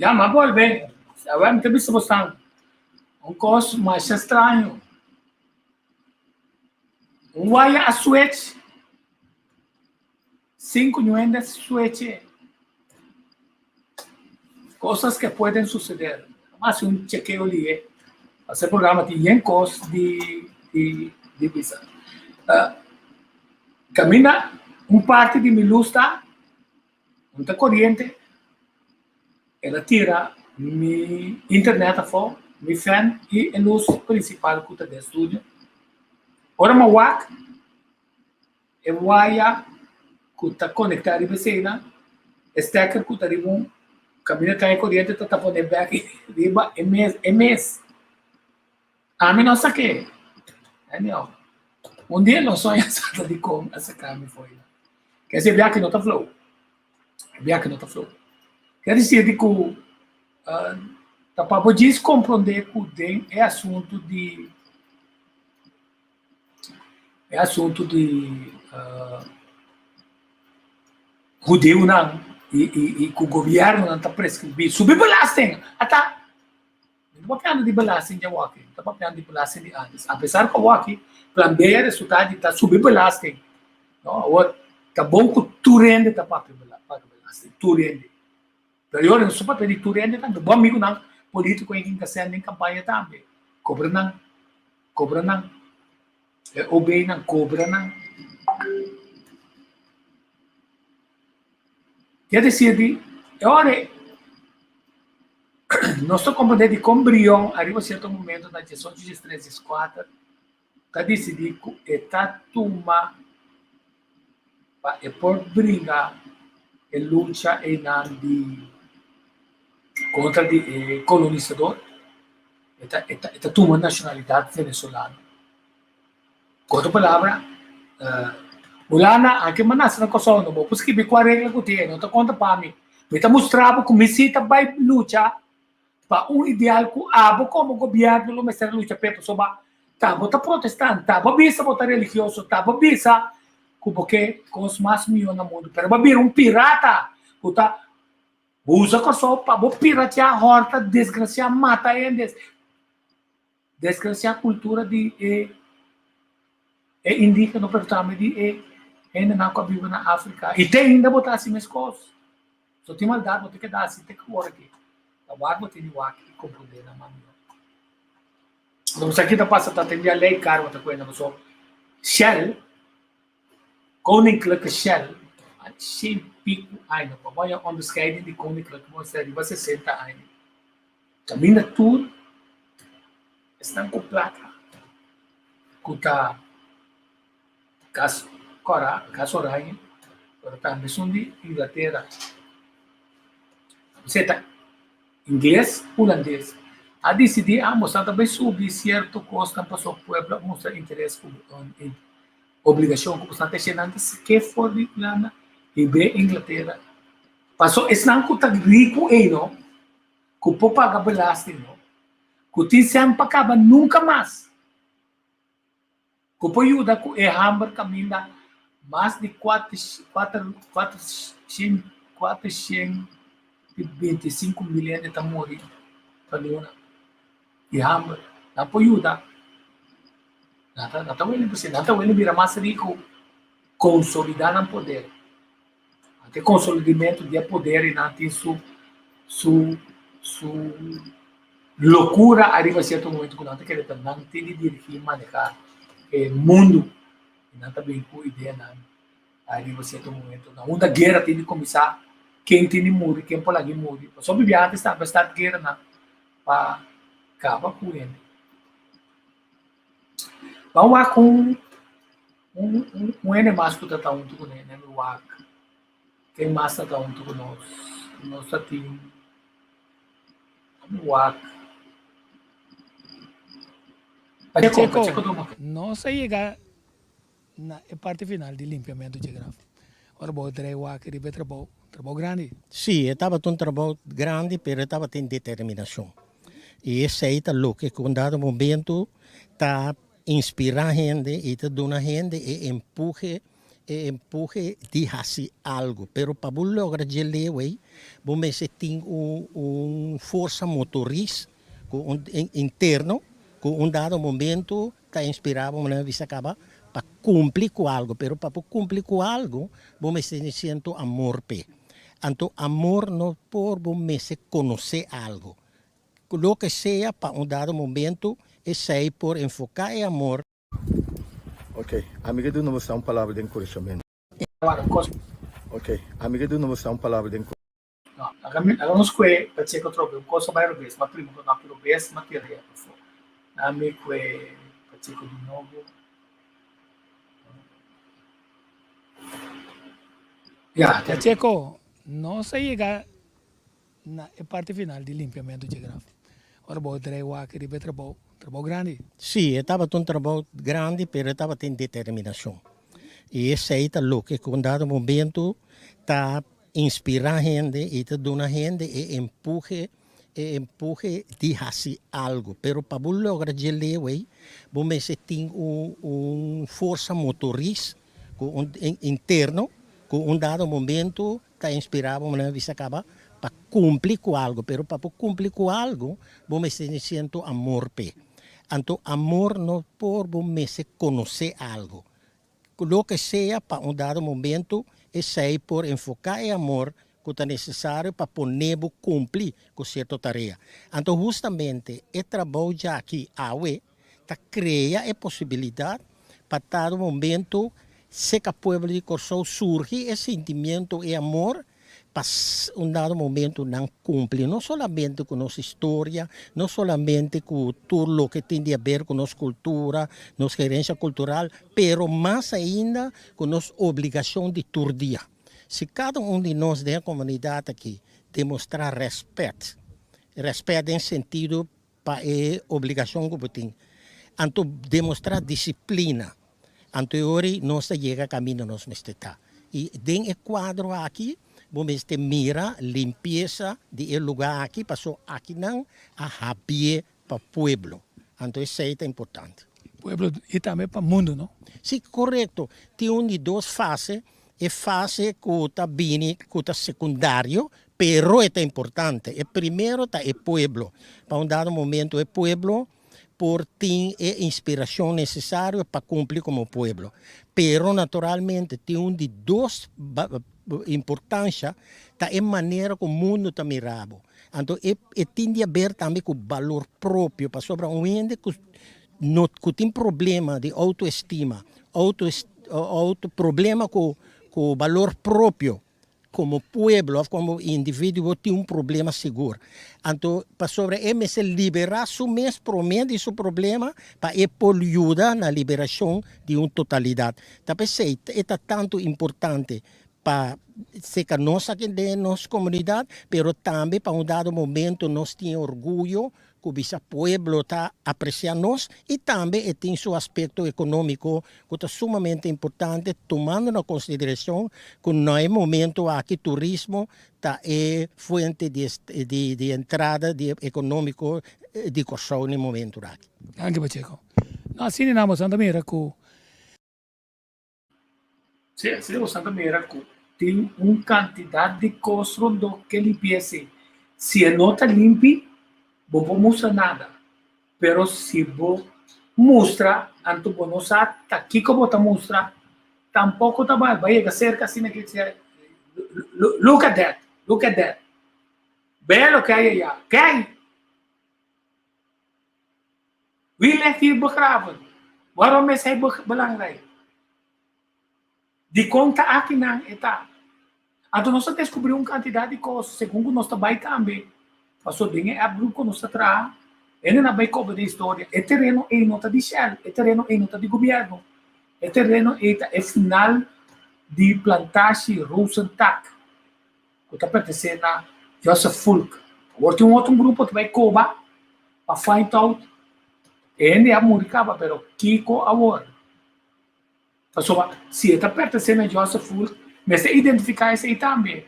Já, mas volve. Agora me visto você. Coisa mais estranho. Wire a switch. 5 nuendas switch. Coisas que podem suceder. Mas um chequeio ali. Esse programa tem coisas de visa. Camina parte de minha luz está, muita corrente, ela tira minha internet fora, minha fan e a luz principal que está dentro do estúdio. Ora, uma WAC, é wire que está conectado à vecina, stacker que está de um, camina tem corrente, está pondo back, riba, é mês. A mim não saquei. Um dia não sonha de como essa câmera foi. Quer dizer, viaja que não está flow. Viaja que não está flow. Quer dizer que para poder compreender que é assunto de judeu não e que o governo não está prescrevendo. Subir belasting. Até não está falando de belasting de Waki. Não está falando de belasting de antes. Apesar que o Waki plan B é resultado está subir belasting. Tá bom que tu rende tá para belasting. Tu rende. Pero eu não sou para pedir tu rende também. Bom amigo não político em que está em campanha também. Cobra não. Obey não, cobra não. Quer dizer, olha, nós estamos compreendendo de como brilhão, arriba a certo momento, na gestão de 3 e 4, está decidido que está tomando para por brigar e luta contra o colonizador, está tomando nacionalidade venezuelana. Com outra palavra, Ulana, aqui manas na coisa não vou, porque me qual regra que tem, não está conta para mim. Me está mostrando que me cita vai lutar para ideal que abo como governo lo mestre luta pepo soba, tá bota protestante, tá babisa bota religioso, tá babisa porque com os mais milhões no mundo, pero babir pirata, puta usa coisa para bo piratear horta desgraciar mata eles, desgraciar cultura de indica no pertame de ainda não vive na África e tem ainda botar assim as coisas. Só tem maldade, tem que dar assim, tem que orar aqui. A barba tem o aqui e compreender na mão. Então, se aqui está passando, está tendo a lei cara, outra coisa, mas só Shell, Koninklijke Shell, sem pico ainda, para vai onderscheiden de Koninklijke, mas arriba 60 ainda. Caminha tudo, estão com placa, com a caso Ryan, agora também são de Inglaterra. Você está inglês, holandês. A decidir, mostrar também subir certo custo para o povo, mostrar interesse, obrigação, que você está chegando, que for de Irlanda, e bem Inglaterra. Passou, esse não está rico aí, não? Que o povo paga belasting, não? Que o tinha para acabar nunca mais. Que o povo ajuda com o Hamburg caminha mais de 425 milhões de tamores para Leona. E Hamburg, não pode ajudar. Não está vendo virar mais rico, consolidar no poder. Até consolidamento de poder e não tem sua loucura arriba a certo momento que não tem que não tem de dirigir, manejar o mundo. Não está bem com a ideia, não. Arriba a certo momento. Na onda guerra tem de começar. Quem tem de morrer, quem pode lá morrer. Só bebê antes está, mas está guerra, não. Para acabar com ele. Vamos lá com mais que está junto com ele, né? Quem mais está junto com nós? Nós temos o WAC. Nós chegamos na parte final de limpiamento geográfico. Agora vou trazer o WAC de trabalho grande. Sim, estava um trabalho grande, mas estava com determinação. E esse aí está louco, que com dado momento está inspirar a gente e está dando a gente e empurre empuje de hacer algo, pero para lograr llegar, você tem força motriz interno, com dado momento está inspirado na visa acaba para cumprir com algo, pero para cumprir com algo, você necessita amor pe. Então, amor não por você conhecer algo. Lo que seja para dado momento, é sair por enfocar em amor. Ok, amiga do novo uma palavra de encorajamento. Ok, amiga do novo uma palavra de encorajamento. Hagamos que Pacheco trobe un coso bayro bes, ma primo con apro bes materia por favor. Ami que Pacheco de novo. Ya, Pacheco, não se chega na parte final de limpiamento geográfico. Ora, vou trazer aqui de trabalho grande. Sim, estava um trabalho grande, mas estava tendo determinação. E esse aí está louco, com dado momento está inspirar a gente e está dando a gente e empuje de fazer algo. Pero para lograr llegar, você tem força motriz interno, com dado momento está inspirado na visa acaba para cumprir com algo. Pero para cumprir com algo, você necessita amor pe. Então, amor não por você conhecer algo. Lo que seja para dado momento, é sair por enfocar em amor que é necessário para poder cumprir com certa tarefa. Então, justamente, o trabalho já aqui, está cria a possibilidade para dado momento, se que o povo de Corsol surge esse sentimento e amor, para dado momento não cumpre, não somente com nossa história, não somente com tudo o que tem a ver com nossa cultura, nossa herência cultural, pero mais ainda com nossa obrigação de todo dia. Se cada de nós da comunidade aqui demonstrar respeito em sentido para a obrigação que tem, então demonstrar disciplina, então hoje nós chega a caminho nós está. E tem o quadro aqui, vamos ter mira, limpeza de lugar aqui, passou aqui não, a rapie para o pueblo. Então isso é importante. Pueblo e também para o mundo, não? Sim, correto. Tem de duas fases. A fase que está bem, que está secundário, pero é importante. O primeiro está o pueblo. Para dado momento, o pueblo por ter a inspiração necessária para cumprir como pueblo. Pero, naturalmente, tem de duas importância da maneira como o mundo está mirado. Então, tem a ver também com o valor próprio, para sobre um ente que tem problema de autoestima, problema com o valor próprio, como pueblo, como indivíduo, tem problema seguro. Então, para sobre ele se liberar seu mesmo prometo seu problema, para ele ajudar na liberação de uma totalidade. Então, é tanto importante para ser que nós aqui de nossa comunidade, mas também para dado momento nós temos orgulho que o pueblo está apreciando nós e também tem seu aspecto econômico que é sumamente importante, tomando na consideração que no momento aqui turismo está fonte de entrada econômico de Corsol no momento aqui. Anche Pacheco. Assim nós Santa Mira que se o Santa Mira tem quantidade de coisas que limpeza. Se não está limpo, não vou mostrar nada. Pero se vou mostrar, então vou não sabe, tá aqui como tá mostrar, tampouco tá mal. Vai chegar cerca assim que look at that. Belo que aí, quem? Willen hier begraven. Waarom is hij belangrijk? De conta aqui não está. Então nós descobrimos uma quantidade de coisas, segundo nós também também. Passou bem a grupo nós atrás, ele não vai cobrar de história. É terreno é nota de Shell, é terreno é nota de governo, é terreno é final de plantagem Rosenthal, que está pertencendo a Joseph Fulk. Agora tem outro grupo que vai cobrar para find out. Ele é americano, mas Kiko agora. Passou, se está pertencendo a Joseph Fulk, mas se identificar isso aí também.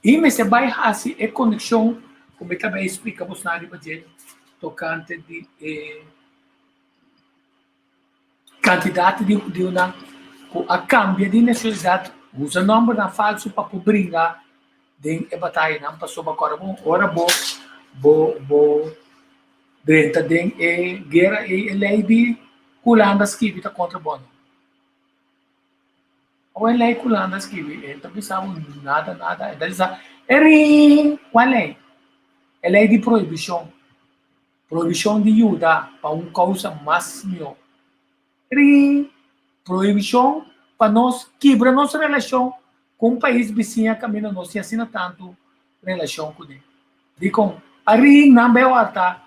E mas se vai fazer a conexão, como eu também explicamos na área de tocante de quantidade de uma a cambio de nacionalidade, usa nome na falso para brincar de batalha não passou para agora ora bo dentro de guerra e lei de culandas que vita contra bono ou lei culandas que então pensava nada então qual lei é lei de proibição de ajuda para causa mais melhor proibição para nós quebrar nossa relação com um país vizinho que não se assina tanto relação com ele. Digo, a não é horta,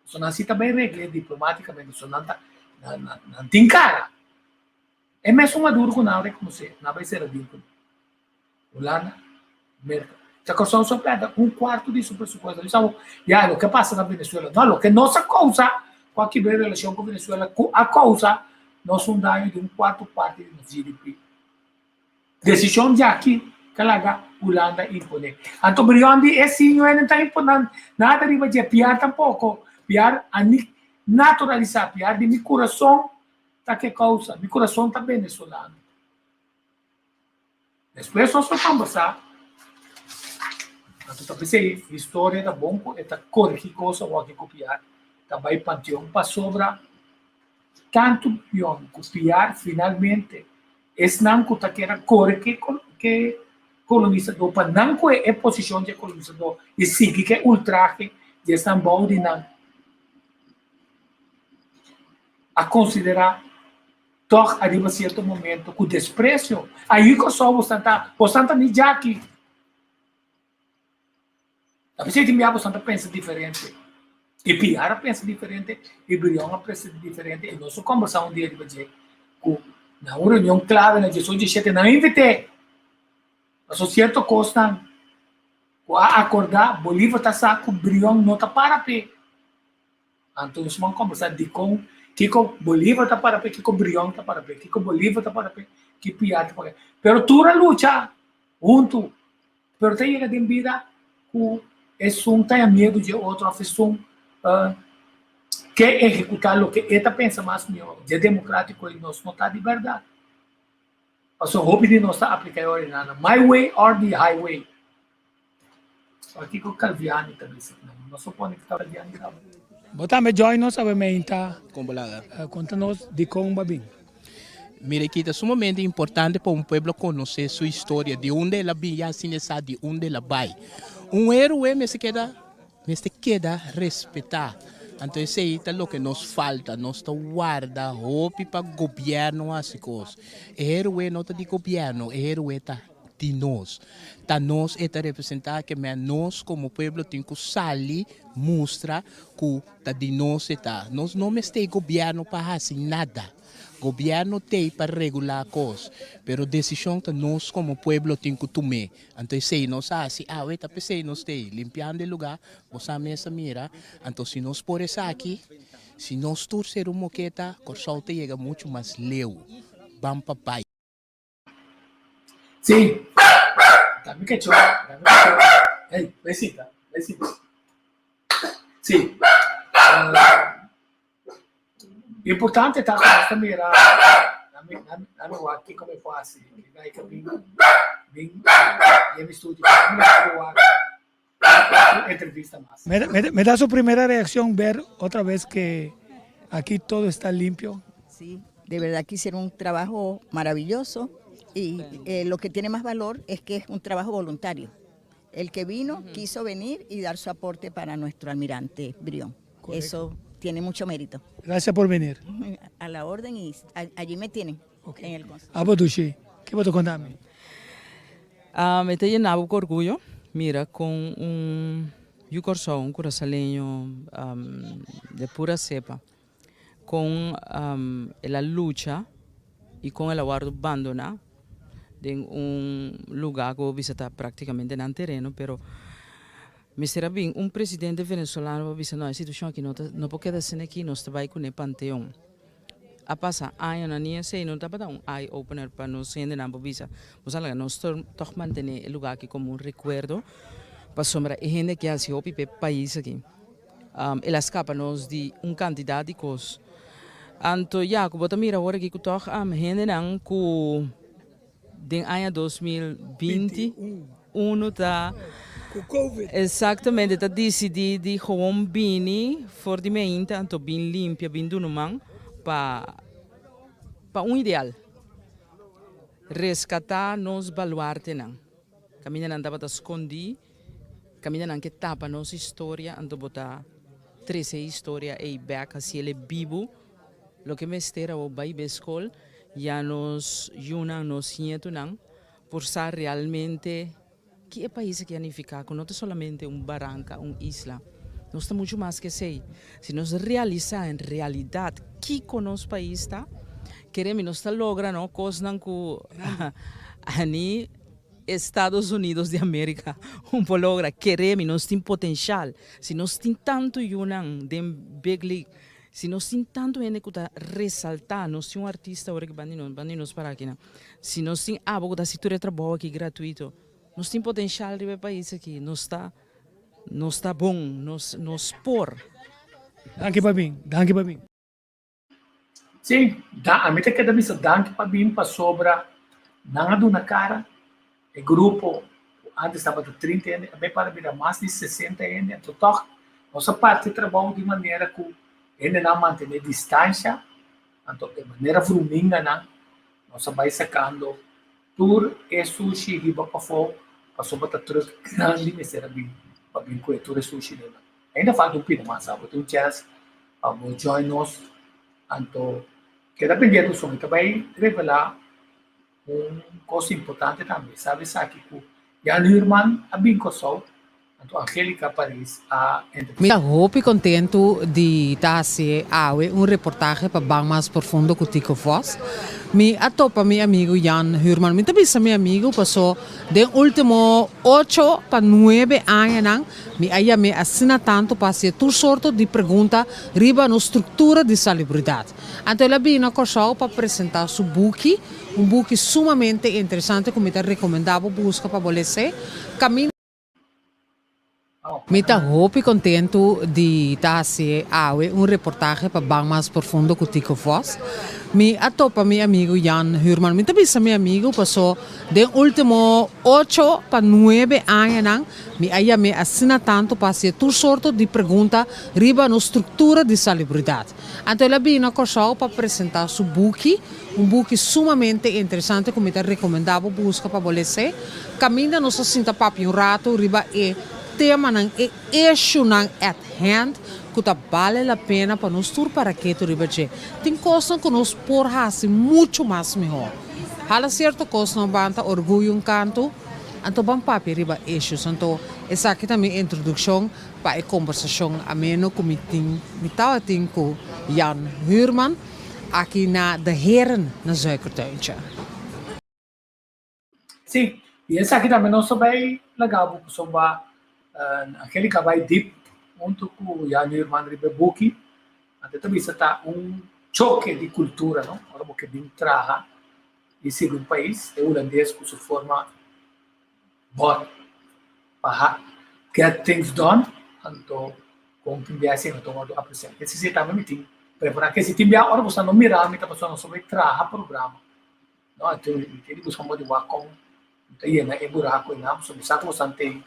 só não se também regle diplomaticamente, só não tem cara. É mesmo maduro com nada como se, não vai ser ridículo. Holanda, merda. Se a coisa só perde quarto de seu pressuposto, eles sabem, já, o que passa na Venezuela, não, o que nossa causa, qualquer relação com a Venezuela, a causa, nós um dano de quarto parte do GDP. Decisão de aqui, que a Holanda impõe. Então, Briondi, esse não está impondo nada de fazer piar tampouco. Piar, naturalizar, piar de meu coração, tá que causa. Meu coração está venezuelano. Depois, nós vamos conversar. Então, pensei, a história da bom, está corrigir coisa, ou aqui copiar. Também panteão para sobra. Tanto pior, copiar, finalmente, esse não que era core que colonizador, para não que é posição de colonizador, e sigue que ultraje de essa balde não. A considerar, toch arriba certo momento, com desprezo, aí que só você está nem já aqui. A pessoa que me você pensa diferente. E Piara pensa diferente, e Brion pensa diferente, e nós conversamos um dia de dizer que na reunião clave na 18 não invitei, mas o certo costa, a acordar, Bolívar está saco, Brion não está para pé. Então nós vamos conversar de com que Bolívar está para pé, que Brion está para pé, que Bolívar está para pé, que Piara está para pé. Pero tu luta junto, pero tem que ter vida que é tem medo de outra afeição. Que executar o que esta pensa mais melhor, de democrático e nós não está de verdade. Mas o hobby de nós está aplicando nada. My way or the highway. Aqui com o Calviani também. Não supõe que está Calviani. Botame join nós obviamente. Conta-nos de como babin. Mire, que é sumamente importante para povo conhecer sua história, de onde ela vinha, de onde ela vai. Héroe me se queda respeitar. Então, isso aí é o que nos falta, nós guarda roupa para o governo, as coisas. O héroe não é de governo, o héroe é de nós. Nós é representar que nós, como povo, temos que sair, mostrar que de nós está. Nós não temos governo para fazer nada. O governo tem para regular a coisa, mas a decisão que nós, como povo, temos que tomar. Então, se nós assim, nós temos limpando o lugar, nós essa mira. Então, se nós por isso aqui, se nós torcer uma moqueta, o sol chega muito mais leu. Vamos para pai. Sim. Dame que chora. Ei, besita. Sim. Importante tá essa mira na meu aqui como eu faço aí que bem em estúdio entrevista más. Me da su primera reacción ver otra vez que aquí todo está limpio. Sí, de verdad que hicieron un trabajo maravilloso y lo que tiene más valor es que es un trabajo voluntario. El que vino quiso venir y dar su aporte para nuestro almirante Brión. Correcto. Eso tiene mucho mérito. Gracias por venir. A la orden y allí me tienen en el consulado. Abodushi, ¿qué puedo contarme? Me te llenaba con orgullo, mira, con un curasaleño de pura cepa, con la lucha y con el aguardo abandonado de un lugar que visita prácticamente en el terreno, pero me será bien un presidente venezolano va visita la situación aquí no puede quedarse aquí, no está ahí con el panteón. A pasar años na niña se no está para un eye opener para nos siendo na visa. Pues algo nos toch mantener el lugar aquí como un recuerdo para sombra y gente que hace opi pe país aquí. El escapa nos di un cantidad de cosas Anto ja, ku bota mira hora que ku toch hende nang ku den ano 2021 tá exatamente tá decidi de gewoon bini for di meinta anto bin limpia bin dunumang pa ideal rescatar nos baluarte nang caminha nang dapat escondi caminha nang que tapa nos história anto bota 13 história e back assim ele vivo lo que me estera o bai bescol ya nos yuna nos nieto nang por ser realmente que é país que anifica não é solamente barranca isla não está muito mais que sei se nós realizar em realidade que com nosso país está queremos nós logra não coisas que ani Estados Unidos de América logra queremos nós tem potencial se nós tem tanto yunang de big league se nós tem tanto gente que ressaltar, nós temos artista agora que bandinos para aqui, se nós temos algo da cintura de trabalho aqui gratuito, nós temos potencial de país aqui, nós está bom, nós por. Danke Babin, danke Babin. Sim, a mim tem que dar missa danke Babin para sobra, não na cara, o grupo antes estava de 30 anos, bem para virar mais de 60 anos, então nossa parte de trabalho de maneira que ele não mantém distância, então de maneira fruminga, nós vai sacando tur e sushi riba para fora, para sobre a truque grande, mas era bem para bem coetura sushi dela. Ainda falta pouco mais, sabe? Tu chance para join nós, então que dependendo do som, vai revelar coisa importante também, sabe? Sabe que Jan Huurman a bem coçou. Angélica Paris a Mira, hoop contento de estar um reportagem para bem mais profundo que o Tico Voz. Me atopa meu amigo Jan Huurman. Me também meu amigo passou de último 8 para 9 anos. Me aí me assina tanto para fazer tudo sorte de pergunta riba na estrutura de celebridade. Então ele vem na Corsol para apresentar seu book, book sumamente interessante que me recomendava buscar para você. Caminho me está muito contento de estar um reportagem para bem mais profundo que o Tico Voz. Me atopa meu amigo Jan Huurman. Me também meu amigo passou de último 8 para 9 anos. Me aí me assina tanto para fazer tudo sorte de pergunta riba na estrutura de celebridade. Então ele vem na Corsol para apresentar seu book, book sumamente interessante que me recomendava buscar para você. Caminha não se sinta papi rato riba tema nang issue nang at hand que vale a pena para nós tur para que tu ribache tem coisa que nós por assim muito mais melhor hala certo coisa não banta orgulho canto então bam papi riba issues então essa aqui também introdução para a conversação ameno com me tava tem com Jan Huurman aqui na de Heren na Suikertuintje. Sim, e essa aqui também nós vai legal sobre Angélica vai deep junto com o Jan Huurman Ribebuki, até também está choque de cultura, não? Agora porque bem traga e segundo país, é holandês que se forma bom para get things done, então com quem assim então eu apresento. Esse também tem preparar que esse time agora você não mirar, me tá passando sobre traga programa, não? Então ele busca um modo de com aí na é buraco e não sobre saco você tem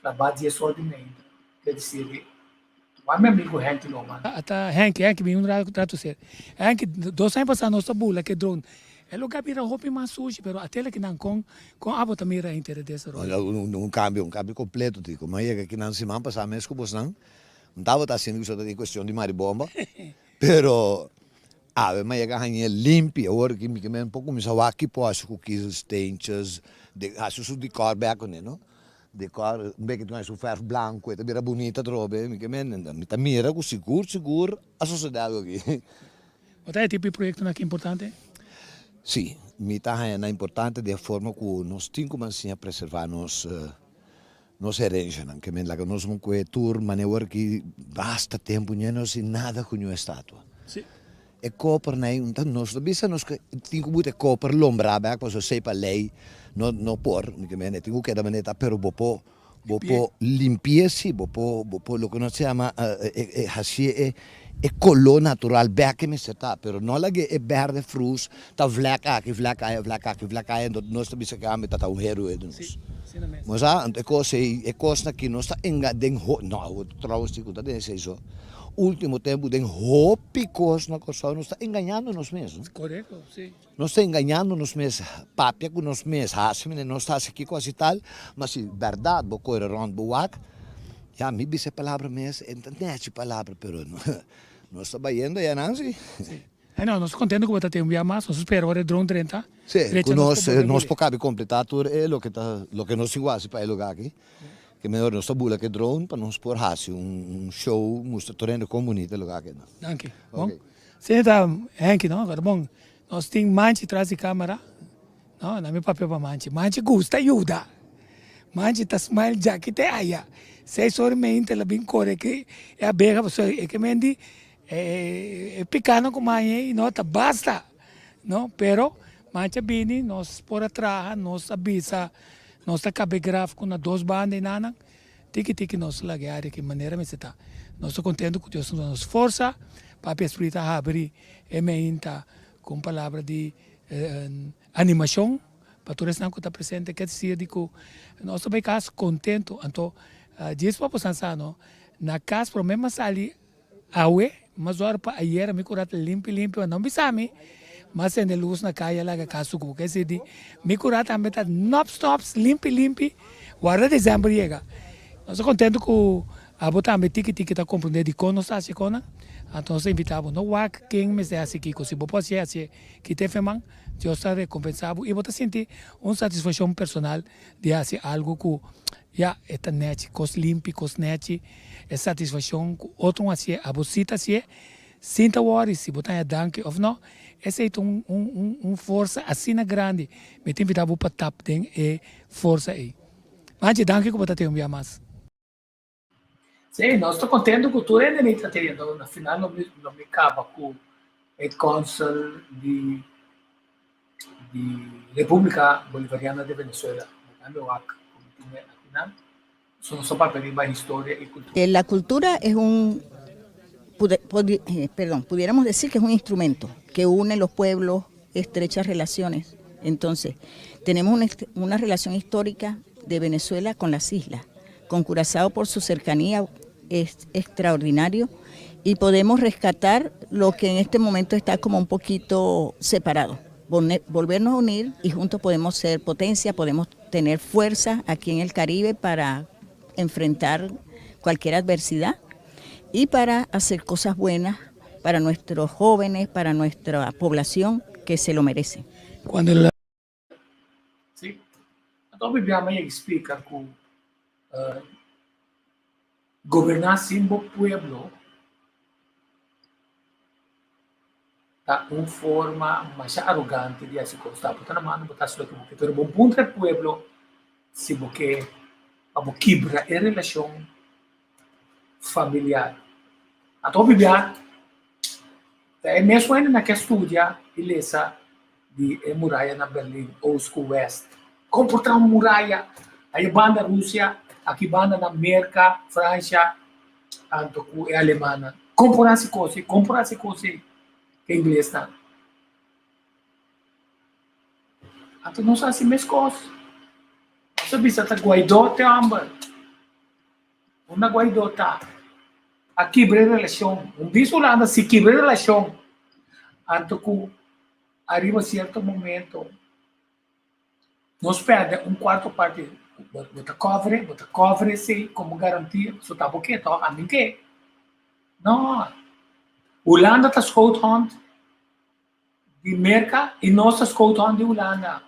trabalho de extraordinário, quer dizer, o meu amigo Henk Loman. Até Henk, me trato ser. Henk, 2 anos passando nossa bula que drone. É lugar para roupa mais sujo, mas até que não com a bota mira interesse. Olha, cambio completo, digo. Mas é que não se manda passar mês com você não estava fazendo isso de questão de maribomba, pero mas é que a gente limpa, agora que me um pouco me sabe que posso cookies, tenches, de acho de cor back não? De cor, bem que tu és ferro branco, e era bonita trobe, mi tá mira com seguro a sociedade aqui. O é tipo de projeto que é importante? Sim, mi tá é importante de forma que nós temos que preservar nos herança, que men que nós vamos tour maneira que basta tempo não sem nada com a estátua. Sim. E copper nós bisa nós temos que copper lombrar, para você sei para lei. No por, que me tengo que dar maneta pero bopo bopo limpieza, bopo lo que no se llama así es color natural, que me está, pero no la que es verde frus, ta vlaka, no está bisa que ame ta un héroe de nos. Mas é coisa que não está enganando, não, trouxe que está desse isso. Último tempo den hopi coisa na coisa, não está enganando nos mesmos. Correto, sim. Não está enganando nos mesmos, papia com nos mesmos, assim, não está aqui quase tal, mas se verdade, vou correr around buak, já me disse a palavra mesmo, entende a palavra, pero não está baiando já não, sim. Não, nós contentes com o que temos mais, nós esperamos o drone 30. Sim, nós podemos completar tudo o que nós igual para o lugar aqui. Que melhor nós bula que drone para nós por show, mostra torrendo comunidade lugar aqui. Danke. Bom. Você está Henk, não? Agora bom, nós temos manche atrás de câmera. Não, não é papel para manche. Manche gosta ajuda. Manche tá smile jacket é aí. Se somente ela bem corre que é a berra, é que mendi é picando com mãe e não tá basta. Não, pero manche bini nós por atrás, nós avisa. Nós estamos gráfico na 2 bandas e nada, tiki nós lagar de que maneira me está. Nós estamos contentes com Deus nos força para a espírito abrir e meinta com palavra de animação para todos que estão presentes, quer dizer que nós estamos caso contentes, então diz para você não, na casa problema sali awe, mas hora para ayer me curar limpo, não me sabe. Mas em luz na caia lá que caso com que se di me curar também tá stops limpo guarda dezembro chega nós estamos contentes com a botar me tiki tá compreender de como está se cona então nós invitamos no wak quem me se assim que se pode ser assim que te feman eu estou recompensado e botar sentir satisfação personal de fazer algo que esta net cos limpo cos net é satisfação com outro assim a bocita assim sinta worry se botar é danke ou não essa é força assim grande me tem invitado para tap den e força aí mas danke que botar tem mais sim nós estamos contentes com tudo ainda nem está tendo na final não me acaba com o cônsul de República Bolivariana de Venezuela meu ac final são só para pedir mais história e cultura. La cultura es pudiéramos decir que es un instrumento que une los pueblos, estrechas relaciones. Entonces, tenemos una relación histórica de Venezuela con las islas. Con Curazao por su cercanía es extraordinario y podemos rescatar lo que en este momento está como un poquito separado. Volvernos a unir y juntos podemos ser potencia, podemos tener fuerza aquí en el Caribe para enfrentar cualquier adversidad y para hacer cosas buenas para nuestros jóvenes, para nuestra población que se lo merece. Sí. Então, Bibiama explica que governar sin o pueblo está uma forma mais arrogante de se constar, porque na mano botar só que pero bom ponto é pueblo se porque a quebra é relação familiar. Então, Bibiama é mesmo ainda naquela estudia ilesa de muralha na Berlim, Old School West. Comportar uma muralha, aí banda Rússia, aqui banda na América, França, tanto que é alemã. Comprar essa coisa que é inglês está. Então não são assim mesmo coisas. Você bisa ta Guaidó te amba. Uma Guaidó tá. A quebrar relação. Biso lá anda se quebrar relação. Então que arriba certo momento nós perde quarto parte. Bota cobre sim como garantia. Só tá porque tá a ninguém. Não. Holanda está Scotland de Merca e nossa Scotland de Holanda.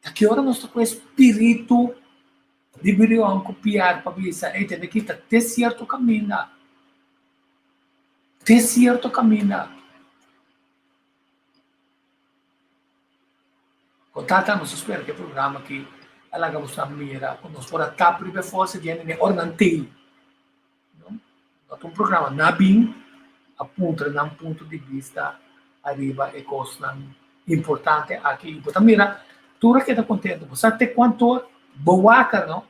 Daqui hora nós estamos com o espírito de brilhar copiar para pensar, ei, tem que estar até certo caminho. Até certo caminho. Contata nós espera que o programa aqui ela vai mostrar mira, nós por a tap de força de ornantil. Um programa na bem apunta num ponto de vista arriba e coisa importante aqui. Então, mira, tudo que está contente, você até quanto boaca, não?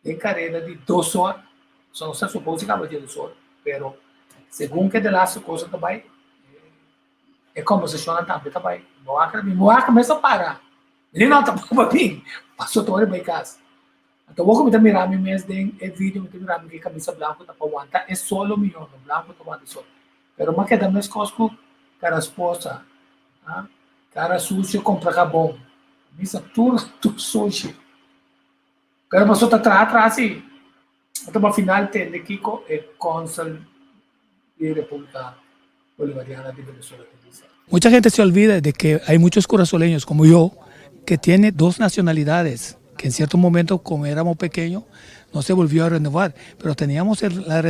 de carrera de 2 horas, só não se supõe que acaba de 2 horas, pero según que de las cosas também, é como se chama também, Moaca começa a parar. Ele não tá para mim, passou toda a casa. Então vou começar a mirar me mês de vídeo, me mirar me camisa branca tá para aguentar, é solo meu, branco tá aguentando só. Pero mas que dá mais coisas com cara esposa, cara sujo compra bom, misa tudo sujo. Pero passou tá atrás assim. Então, al final, tem aqui com o cónsul de República Bolivariana de Venezuela. Mucha gente se olvida de que hay muchos curazoleños como yo que tiene 2 nacionalidades, que en cierto momento, como éramos pequeños, no se volvió a renovar, pero teníamos la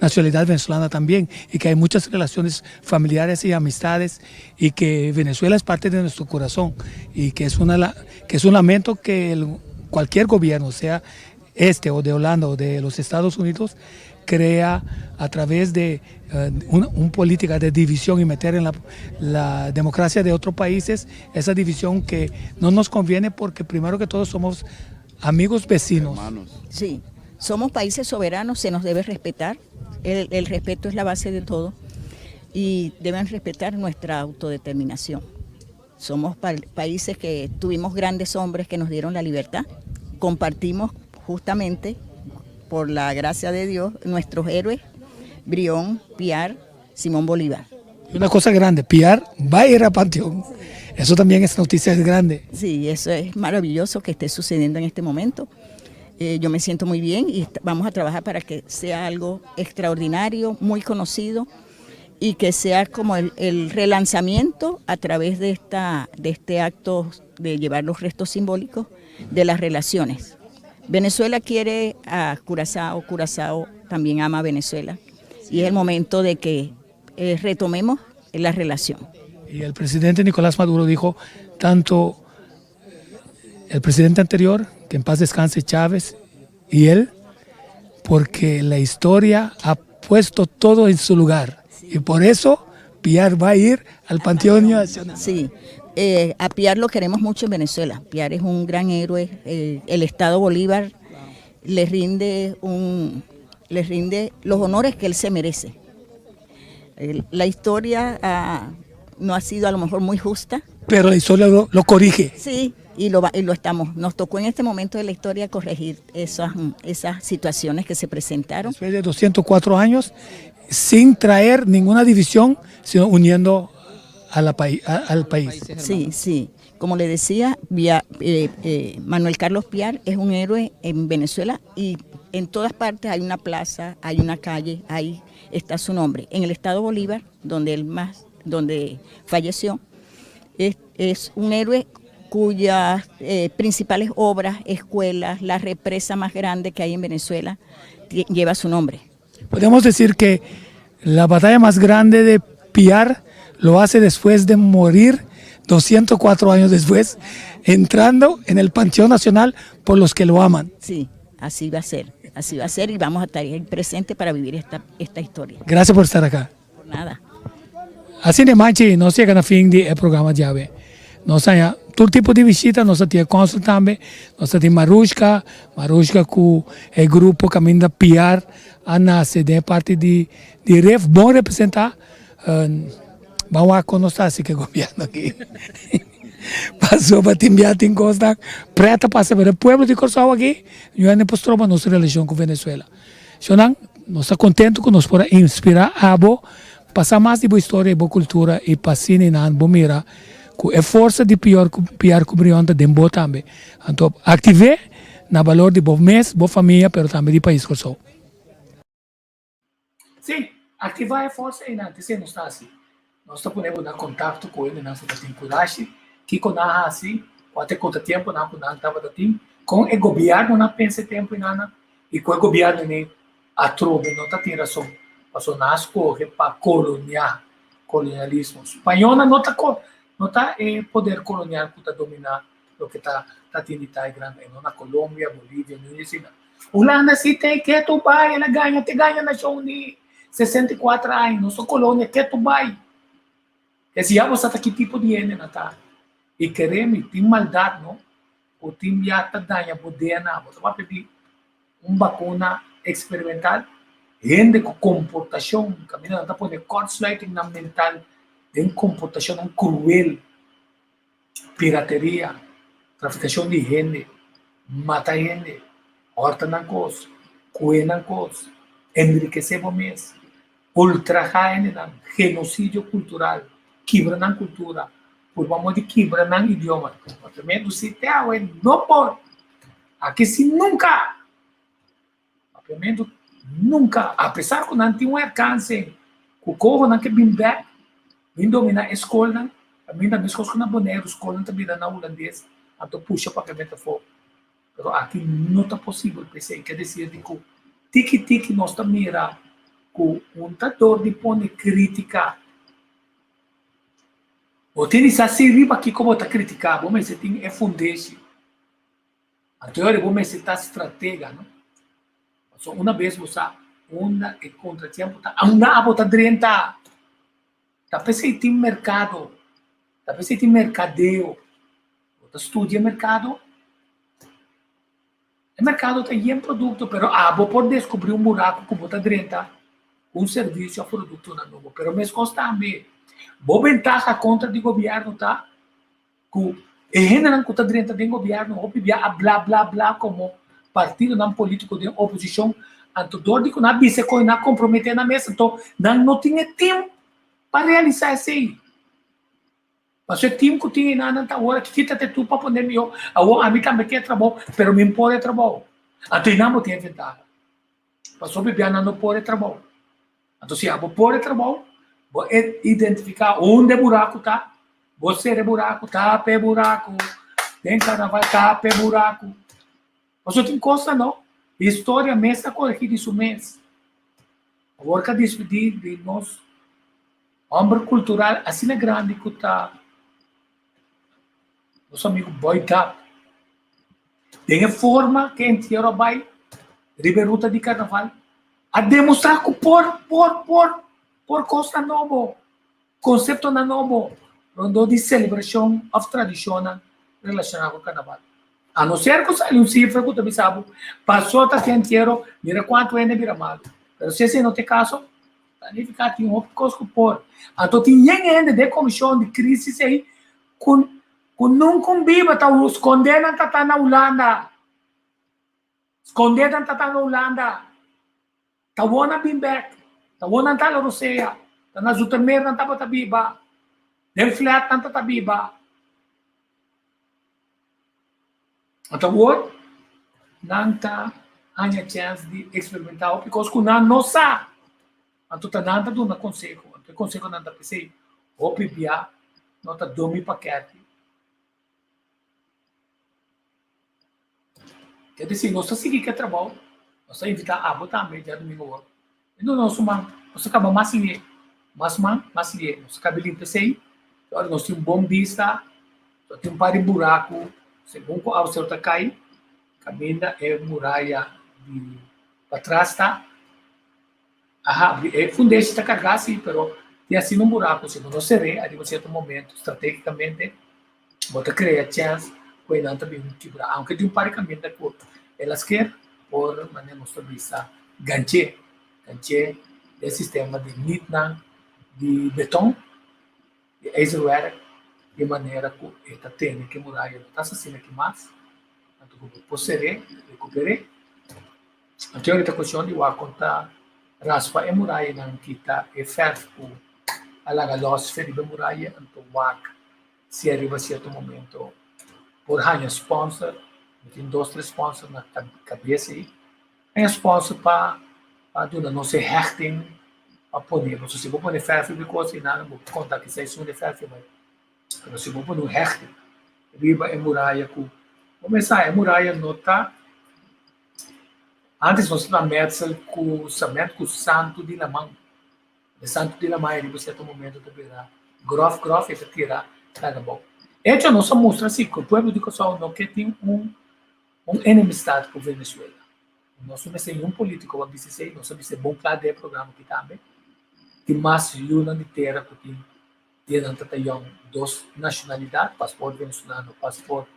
nacionalidad venezolana también, y que hay muchas relaciones familiares y amistades, y que Venezuela es parte de nuestro corazón, y que es un lamento que cualquier gobierno, sea este o de Holanda o de los Estados Unidos, crea a través de una política de división y meter en la democracia de otros países esa división que no nos conviene, porque primero que todo somos amigos vecinos. Sí, somos países soberanos, se nos debe respetar, el respeto es la base de todo y deben respetar nuestra autodeterminación. Somos países que tuvimos grandes hombres que nos dieron la libertad, compartimos justamente, por la gracia de Dios, nuestros héroes, Brión, Piar, Simón Bolívar. Una cosa grande, Piar va a ir a Panteón. Eso también es noticia grande. Sí, eso es maravilloso que esté sucediendo en este momento. Yo me siento muy bien y vamos a trabajar para que sea algo extraordinario, muy conocido, y que sea como el relanzamiento a través de este acto de llevar los restos simbólicos de las relaciones. Venezuela quiere a Curazao, Curazao también ama a Venezuela, y es el momento de que retomemos la relación. Y el presidente Nicolás Maduro dijo, tanto el presidente anterior, que en paz descanse, Chávez, y él, porque la historia ha puesto todo en su lugar, y por eso Piar va a ir al Panteón Nacional. Sí. A Piar lo queremos mucho en Venezuela. Piar es un gran héroe. El Estado Bolívar le rinde los honores que él se merece. La historia no ha sido a lo mejor muy justa. Pero la historia lo corrige. Sí, y lo estamos. Nos tocó en este momento de la historia corregir esas situaciones que se presentaron. Después de 204 años, sin traer ninguna división, sino uniendo al país. Sí, sí. Como le decía, Manuel Carlos Piar es un héroe en Venezuela, y en todas partes hay una plaza, hay una calle, ahí está su nombre. En el Estado Bolívar, donde falleció, es un héroe cuyas principales obras, escuelas, la represa más grande que hay en Venezuela, lleva su nombre. Podemos decir que la batalla más grande de Piar lo hace después de morir 204 años después, entrando en el Panteón Nacional por los que lo aman. Sí, así va a ser y vamos a estar ahí presentes para vivir esta historia. Gracias por estar acá. Por nada. Assim de manche, nós chegamos no fim do programa de hoje. Nós temos todo tipo de visita, nós temos cônsul também, nós temos Marushka com o grupo Caminho da Piar, a nasce de parte de REF, bom representar. Vamos a conocer esse governo aqui. Passou para Timbiá, tem costa preta para saber o povo de Corsau aqui, e ainda postou a nossa relação com Venezuela. Nós estamos contentes que nos possa inspirar a passar mais de boa história e boa cultura e passar na mira com a força de Piar Cubrionta de boa também. Então, ative na valor de boa mês, boa família, mas também de país Corsau. Sim, ativar a força e não está assim. Nós estamos podendo contato com ele, nós temos coragem, que com nada assim, até quanto tempo não estava com o governo não pensa tempo e com o governo nem a trobe não tem razão, passou nas corre para colonialismo. Espanhola não está poder colonial para dominar o que está tendo grande, não na Colômbia, Bolívia, não assim. Holanda se tem que tu vai, ela ganha na show de 64 anos, nossa colônia que tu vai. Se já você está que tipo de gente tá e queremos tem maldade não o time já está ganha poder não você vai pedir vacuna experimental, gente com comportação, caminhando está pondo corte na mental, tem comportação cruel, pirateria, traficação de gente, mata gente, horta na coisa, coe na coisa, enriquecer o mês, ultrajar gente, genocídio cultural, quebra na cultura, por vamos de quebra na idioma, também do CTA, não pode, aqui se nunca, obviamente, nunca, apesar que não tem um alcance, que o corpo não quer vir back, vem dominar a escola, a mim da minha escola na boneira, a escola também na holandês, então puxa para a pimenta fogo. Mas aqui não está possível, pensei, quer dizer, que tiki-tiki nós estamos mirando, com um tador de pôr crítica. O tem essa série aqui como está criticado, mas você tem fundência. Anterior, você está estratega, não? Só uma vez você uma e contratempo tá uma abota drenta. Tá pensei tem mercado. Tá pensei tem mercadeo. Você estudia mercado. O mercado tem um produto, pero abo por descobrir um buraco que bota drenta. Um serviço a produto na novo, pero mes constante. Boa ventaja contra o governo, tá? Que generam que está dentro do governo, ou via blá blá blá como partido não político de oposição, anto dor de que na vice coisa comprometer na mesa, então não tinha tempo para realizar isso aí. Mas o tempo que tinha na hora que kita te tu para poder meu, a mim também quer trabalho, pero me pode trabalho. Então não tinha ventaja. Passou bebê não pode trabalho. Então se abo pode trabalho, vou identificar onde o buraco está. Você é buraco, tapa é buraco. Tem carnaval, tapa é buraco. Mas não tem coisa, não. História mesmo, corrigida isso mesmo. Agora que despedir de nós, homem cultural, assim é grande que está. Nosso amigo Boitap. Tem a forma que inteiro vai, Riberuta de Carnaval, a demonstrar que por coisa nova, conceito novo, rondo de celebração of traditional relacionado com o Carnaval. A não ser que saiu um cifra que também sabe, passou até inteiro, mira quanto é viramado. Mas se não tem caso, ali fica tem um coisa por. Então tem ainda de comissão de crise aí, com não conviva, tá os condenam tá na Holanda. Condenam tá na Holanda. Tá wanna be back. Tá wanna tá na Rússia. Tá na Zutermer não tá para biba. Del flat não tá biba. Então hoje não tá a chance de experimentar porque com não sabe. Então tá nada do na conselho. O conselho não tá pensei. O pibia não tá dormir paquete. Quer dizer, nós seguimos que trabalho, nós evitar a botar a média domingo. Então, nós acaba mais nós acaba limpo aí, nós temos um bom vista, nós temos um par de buraco, segundo o céu está caindo, caminha é muralha para trás, tá? É fundência está carregada, sim, mas tem assim um buraco, se não será, a um certo momento, estrategicamente, bota criar chance, cuidando também quebrar, aunque tem um par de caminhos da cor. Elas querem, por maneira nossa vista, ganche do sistema de nitna, de beton, de ex-ruera, de maneira que esta tem que mudar, não está assim aqui mais, então poderei recuperar. Então, a questão de contar raspa é muralha, não quita é ferro, alaga los feribe muralha, então se arriva a certo momento por hanya sponsor, tem 2, 3 sponsors na cabeça aí, é sponsor para não se hechting a poner, mas se vou poner ferro, porque não vou contar que sai de ferro, mas se vou poner hechting, riba é muralha com, começar é muralha nota, antes nós na Metzel com o santo de la mão, o santo de la mão, em certo momento também grof é para tirar cada bom. Hecho, nos mostra assim que o povo de Kosovo não quer ter enemistade com a Venezuela. Nós não temos um político que dizer, nós temos um bom plano de programa aqui também. Tem mais luna de terra que tem dentro de 2 nacionalidades, passaporte venezuelano, passaporte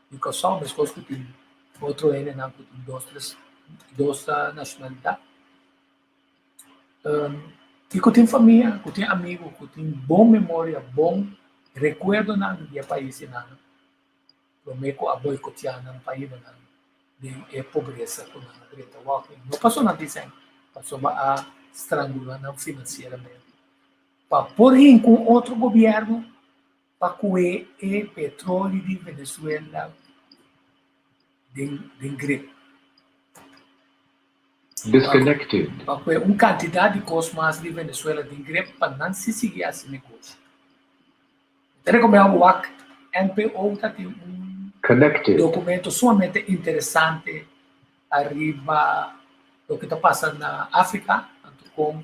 de Kosovo, mas coisas que tem outro N, não, que tem 2, 3 2 nacionalidades. E que tem família, que tem amigo, que tem boa memória, bom recuerdo na dia país na prometo a boicotear no país na de pobreza com a Greta Walking. Não passou na desenho, passou a estrangular financeiramente. Para pôr em com outro governo para coer o petróleo de Venezuela de grip. Disconnected. Para coer quantidade de cosmas de Venezuela de grip para não se seguir esse negócio. Então, como é o WAC, NPO tem Connected. documento sumamente interessante arriba do que está passando na África, tanto com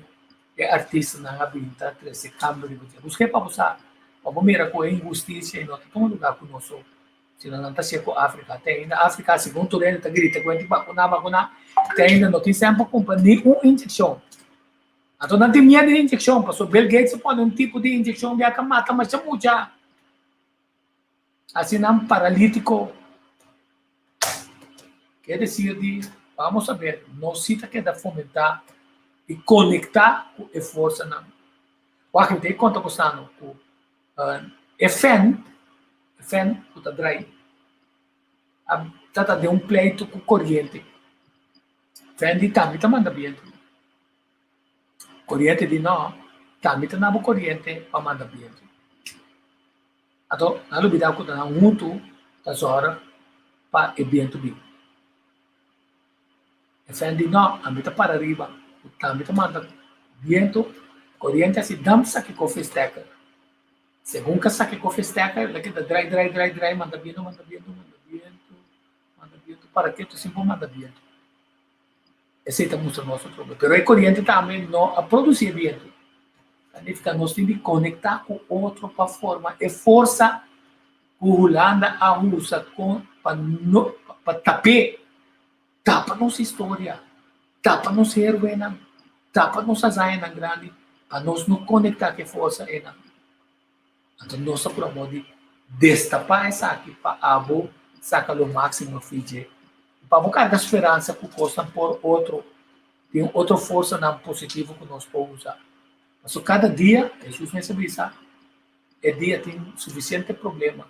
artistas na habilidade de esse câmbio de você. Busquei para usar, para mirar com a injustiça e não tem um lugar conosco. Se não está cheio com a África, até ainda a África, segundo ele, está gritando com a gente vacunar, até ainda não tem sempre comprar nenhuma injeção. Então não tem medo de injeção, passou Bill Gates põe um tipo de injeção que mata, mas é muito já. Assim, não paralítico. Quer dizer, vamos ver, nós se quer fomentar e conectar com a força. O que tem conta com o FN, que está drai, trata de um pleito com corrente. FN de também está mandando bem. Corrente de não, também está na corrente para mandar bem. Então, na lubida ko na muito da hora para evento bem. Efendi não, a mita para arriba, a mita manda viento, corrente assim, damsa que cofesteca. Segundo que saque cofesteca, daqui da dry, manda viento, para que tu sempre manda viento. Esse é o nosso problema. Pero a corrente também não a produzir viento. Significa nós temos que conectar com outro para formar e força que a Holanda usa para tapa nossa história, tapa nossa heroína, tapa nossa zaina grande, para nós não conectar com a força. Então, nós procuramos de destapar essa aqui para sacar o máximo de para buscar a esperança que possa por outro, tem outra força não positivo que nós podemos usar. Mas cada dia, Jesus me avisa, é dia tem suficiente problema.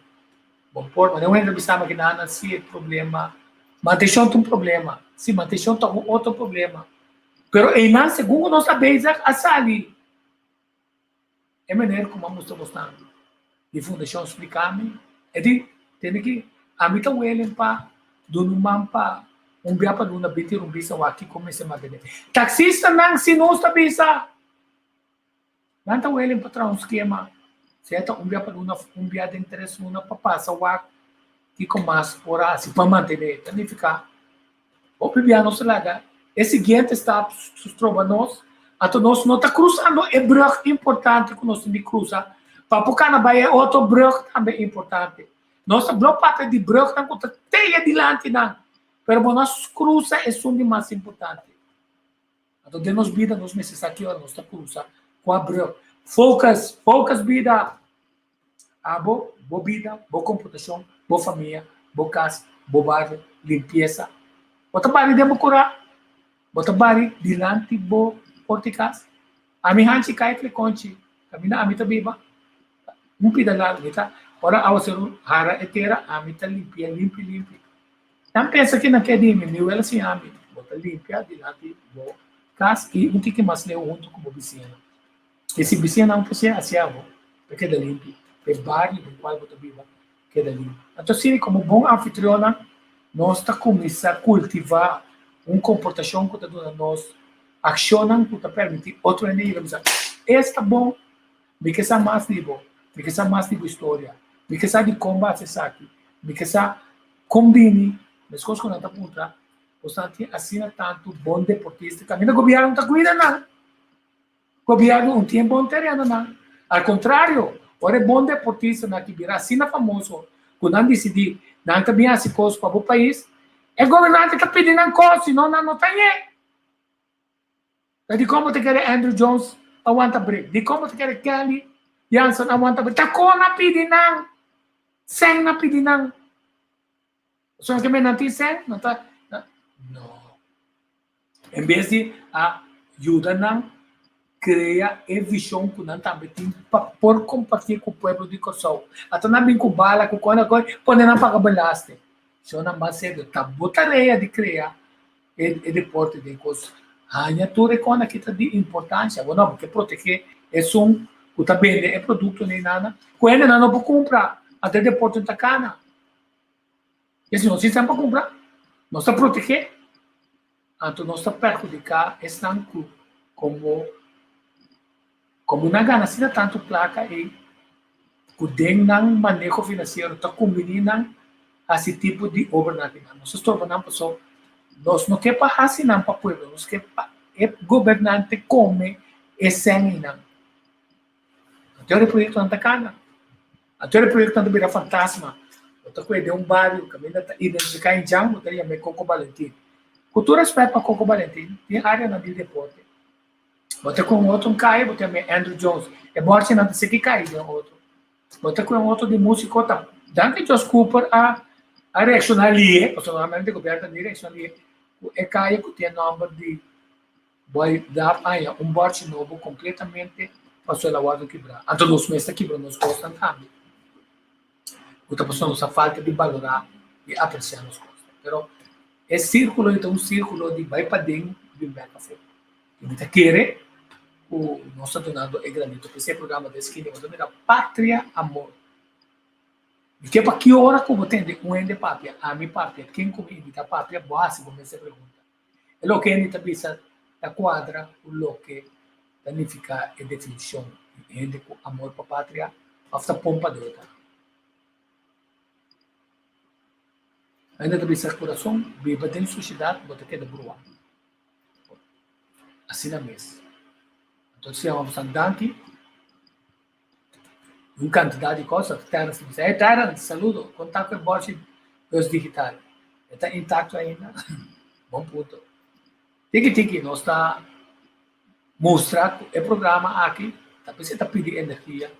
Bom, mas não é entrevistar que não se é problema, mantenção tem um problema, se mantenção tem outro problema. Pero em não segundo nós sabemos a sali. É maneira como vamos estar mostrando. E fundação explicar-me, é de tem que a mim tá uelen para do numampa biar para duna bitir bisa aqui como se mantém. Taxista não se nós tá bisa. Nanta uelen para um esquema. Certo? Biar para duna biar de interesse uma para passar o que com mais por assim para manter, também ficar. O biar não se larga. Esse guiante está sustrova nós, até nós não está cruzando é brug importante que nós temos que cruzar. Para buscar na Bahia outro brug também importante. Nossa boa parte de brug não conta teia adiante não. Pero nós cruza é o mais importante. Então de nós vida nós necessitamos nós está cruza com a brug. Focus vida. Boa vida, boa computação, boa família, boa casa, boa bairro, limpeza. Bota bari de curar. Bota bari dilante boa porticas. A minha hanchi cai que conchi. Camina a mita biba. Um pedalar mita. Ora ao ser hara etera a mita limpia. Não pensa que naquele dia meu ela se ame. Bota limpia dilante boa casa e um tique mais leu junto com o vicino. Esse vicino não precisa asiavo porque da limpia. É barrio do qual bota biba que da limpia. Então se como bom anfitriona nós está começando a cultivar comportação que está dando nós, acionam que está permitindo outro nível. Esta bom, me que sabe mais de bom, me que sabe mais de história, me que sabe de combate essa aqui, me que sabe combine, mas coisas que não está contra, portanto, assim tanto bom deportista, que ainda o governo não está cuidando nada. O governo não tem bom terreno nada. Ao contrário, agora é bom deportista na que vira assim famoso, quando não decidir, não também assim coisas para o país. O governante está pedindo uma coisa, senão não tem. De como te quer Andrew Jones aguenta break. De como te quer Kelly Johnson aguanta break. Está com na pedinan. Sem na pedinan. Só que me não tem sem, não está. Não. Em vez de ajudar a criar a visão que nós também temos por compartilhar com o povo de Kosovo. Até não vem com bala, com coisa, pode não pagar balaste. Se não vai ser tá botareia de criar o deporte de Kosovo. Hanya tudo é coisa que está de importância. Não, porque proteger é que está vendendo é produto nem nada. Quando não pode comprar, até deporte está cana. E se não se para comprar, não está proteger. Então, não está perjudicar esse tanto como não ganha assim tanto placa e o den não manejo financeiro está combinando esse tipo de overnight. Nós estamos falando pessoal, nós não queremos assim não para o povo, nós queremos o governante come esse ainda. Até o projeto não está cana, até o projeto não vira fantasma. Eu estou com bairro que ainda está identificado em Jam, eu teria me Coco Valentim. Cultura respeito para Coco Valentim, tem área na de deporte. Bota com outro cai, bota Andrew Jones. É bom assim não sei que cai de outro. Bota com outro de músico tá. Danke Josh Cooper a reacionar ali, personalmente coberta de reacionar ali. É cai que tem nome de vai dar aí bote novo completamente passou a lado quebrar. Então os meses quebram nos costas também. Outra pessoa não falta de valorar e apreciar nos costas. Pero esse círculo então um círculo de vai para dentro de vai para fora. E muita querer o nosso donado é granito. Esse programa desse que nós chamamos Pátria Amor. E que para que hora como tem de ende pátria, a minha pátria, quem como invita pátria, boa se você se pergunta. É o que ele está pensando da quadra, o que significa a definição de amor para pátria, after pompa de outra. Ainda está pensando coração, viva dentro da sociedade, você quer de bruar. Assim na mesa. Então, se vamos andar aqui, quantidade de coisas, Terence diz, Terence, saludo, contato com o bot dos digital. Está intacto ainda? Bom ponto. Tiki, nós está mostrando o programa aqui, você está pedindo energia,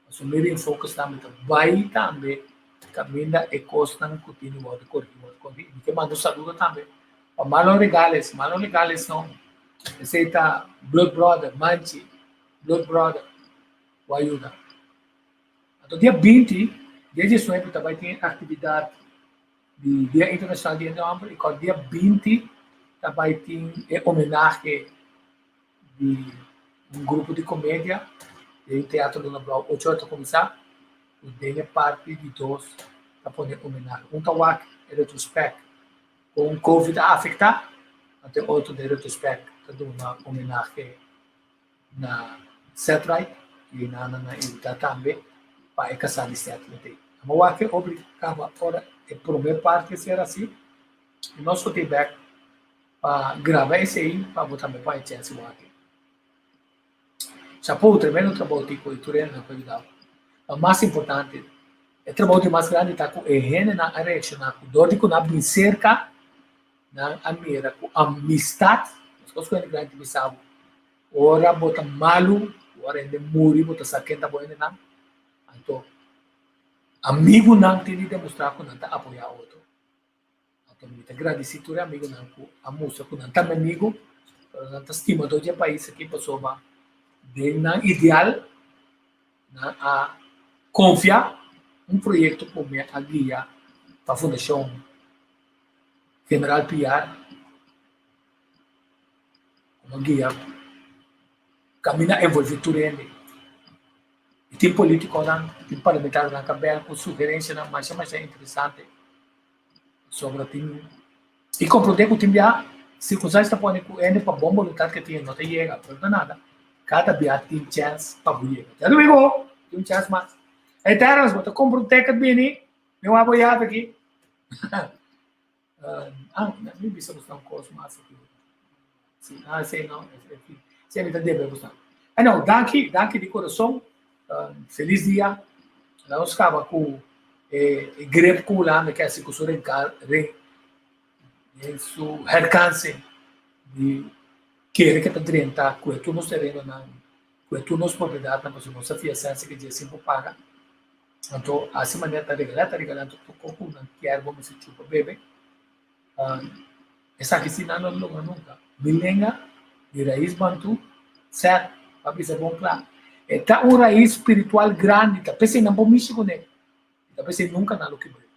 nós meio em foco também, vai também, caminha e costa não continua de correr, que manda saludo também. Malo regales não. Receita Blood Brother, Manchi, Blood Brother, o ajuda. Então, dia 20, dia 18, também tem atividade do Dia Internacional de Homem, e com dia 20, também tem homenagem de um grupo de comédia, do Teatro do Nobral, 8 horas começar, o dele é parte de dois, para poder homenagem. Um tawak é retrospect, com o Covid a afetar, até outro de retrospect. Uma homenagem na Setright e na Ita também para a casa de Setright. A Mawake obrigava para a primeira parte ser assim e nós feedback para gravar esse aí para botar também para a chance Mawake. Já foi tremendo trabalho de cultura na qualidade. O mais importante é o trabalho mais grande está com a gente na reação com dor de com a cerca na amira com amistade. Os coisas grandes que sabe, ora bota malu, ora ende muri, bota saquenta boa não. Então, amigo não tem de demonstrar que não está apoiar outro. Então, muito agradecido amigo não, a moça que não está amigo, não está estimado de país aqui passou uma de não ideal, não a confiar projeto como a guia para a Fundação General PR. Uma guia caminha envolvido tudo ele. E tem político lá, tem parlamentar lá também com sugerência na mais interessante sobre tem e compreender que o time a circunstância pode com ele para bom voluntade que tem não tem chega, não nada. Cada dia tem chance para bullying. Já não igual, tem chance mais. É terras, mas compro teca bem, meu apoiado aqui. Não precisa buscar coisa mais aqui. Sei não, se ele deve gostar. Não, danke de coração, feliz dia. Nós acaba com greve com lá, que é assim que o senhor su alcance de querer que está dentro, com tu nos terreno com tu nos propriedade, na nossa fiança que dia sempre paga. Então, assim maneira está regalando tu com não quer vamos se chupa bebê. essa que se não longa nunca. Milenga, de raiz bantu, certo? Papi, isso é bom, claro. Está uma raiz espiritual grande, tá pensando não vou mexer com ele. Tá pensando nunca na lo que vai.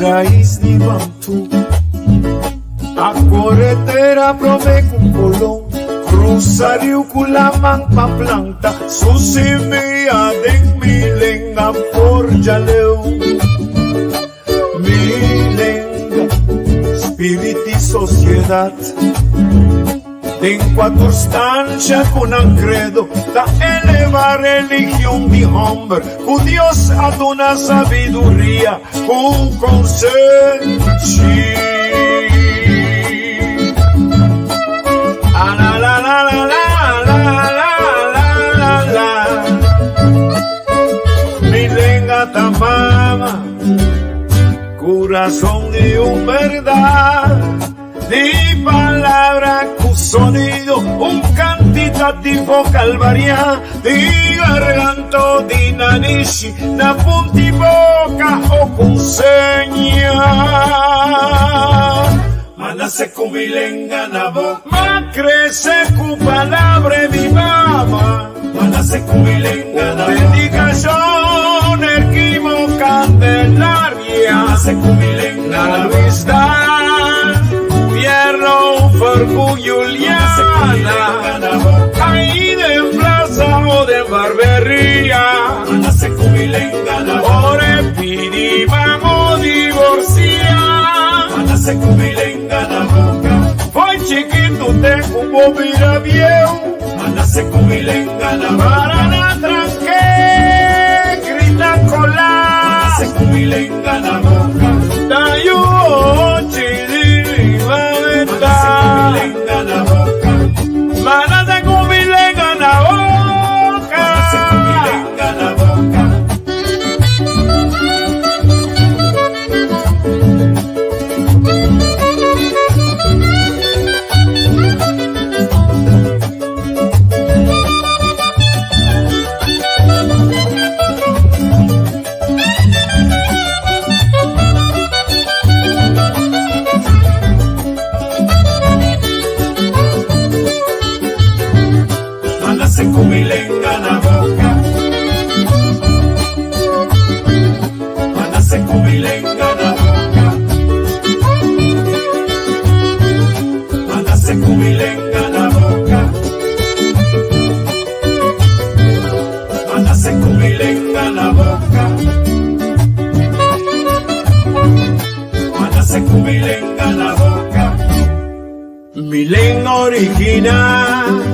Raiz de Bantu, a corretera prove com colão, cruzaria com la manpa planta, sucimia de milenga por jaleu. Milenga, espírito e sociedade, tem quatro stanchas com um credo, da elevar religião de homem, o Deus aduna sabedoria, com conselho. Ah, la la la la la la la la. Milenga tamama, corazón de verdad. De palabra con sonido, un cantitativo calvaria, de garganto di narici, na punti boca o con seña. Ma nace con milenga na boca, ma crece con palabra mi mamá. Ma nace con milenga na boca, dedicación erquimo candelaria. Ma nace con milenga na boca, Farbu Juliana, ahí de plaza o de barbería, ore pidi vamos divorciar, foi chiquito te como mira viejo, para la tranque, grita colar, da yo chidi va Mana de cumilenga na boca. Milenga original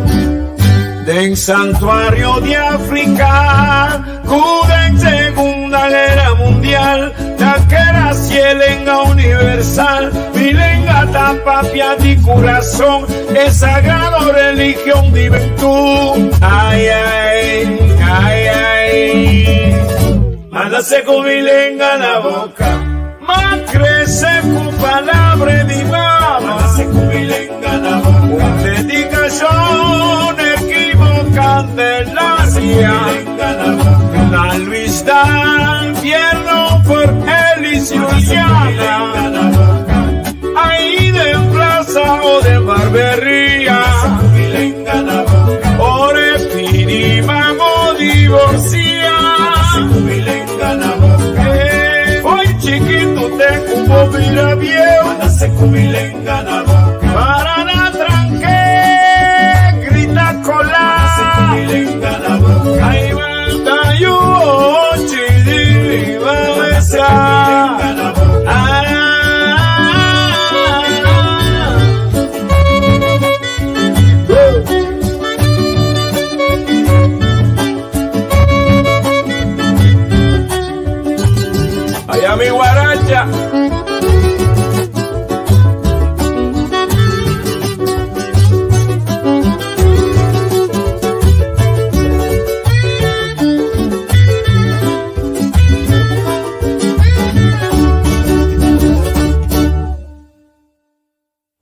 del santuario de África, cuda en Segunda Guerra Mundial, taquera cielenga universal, milenga tapapia di corazón, es sagrado religión de virtud. Ay, ay, ay, ay, mándase con milenga la boca, más crece con palabra de mamá, mándase con milenga la boca, dedicación Candelaria, la Luis Dan, Pierno por Elis Juliana, ahí de plaza o de barbería, ore pirima.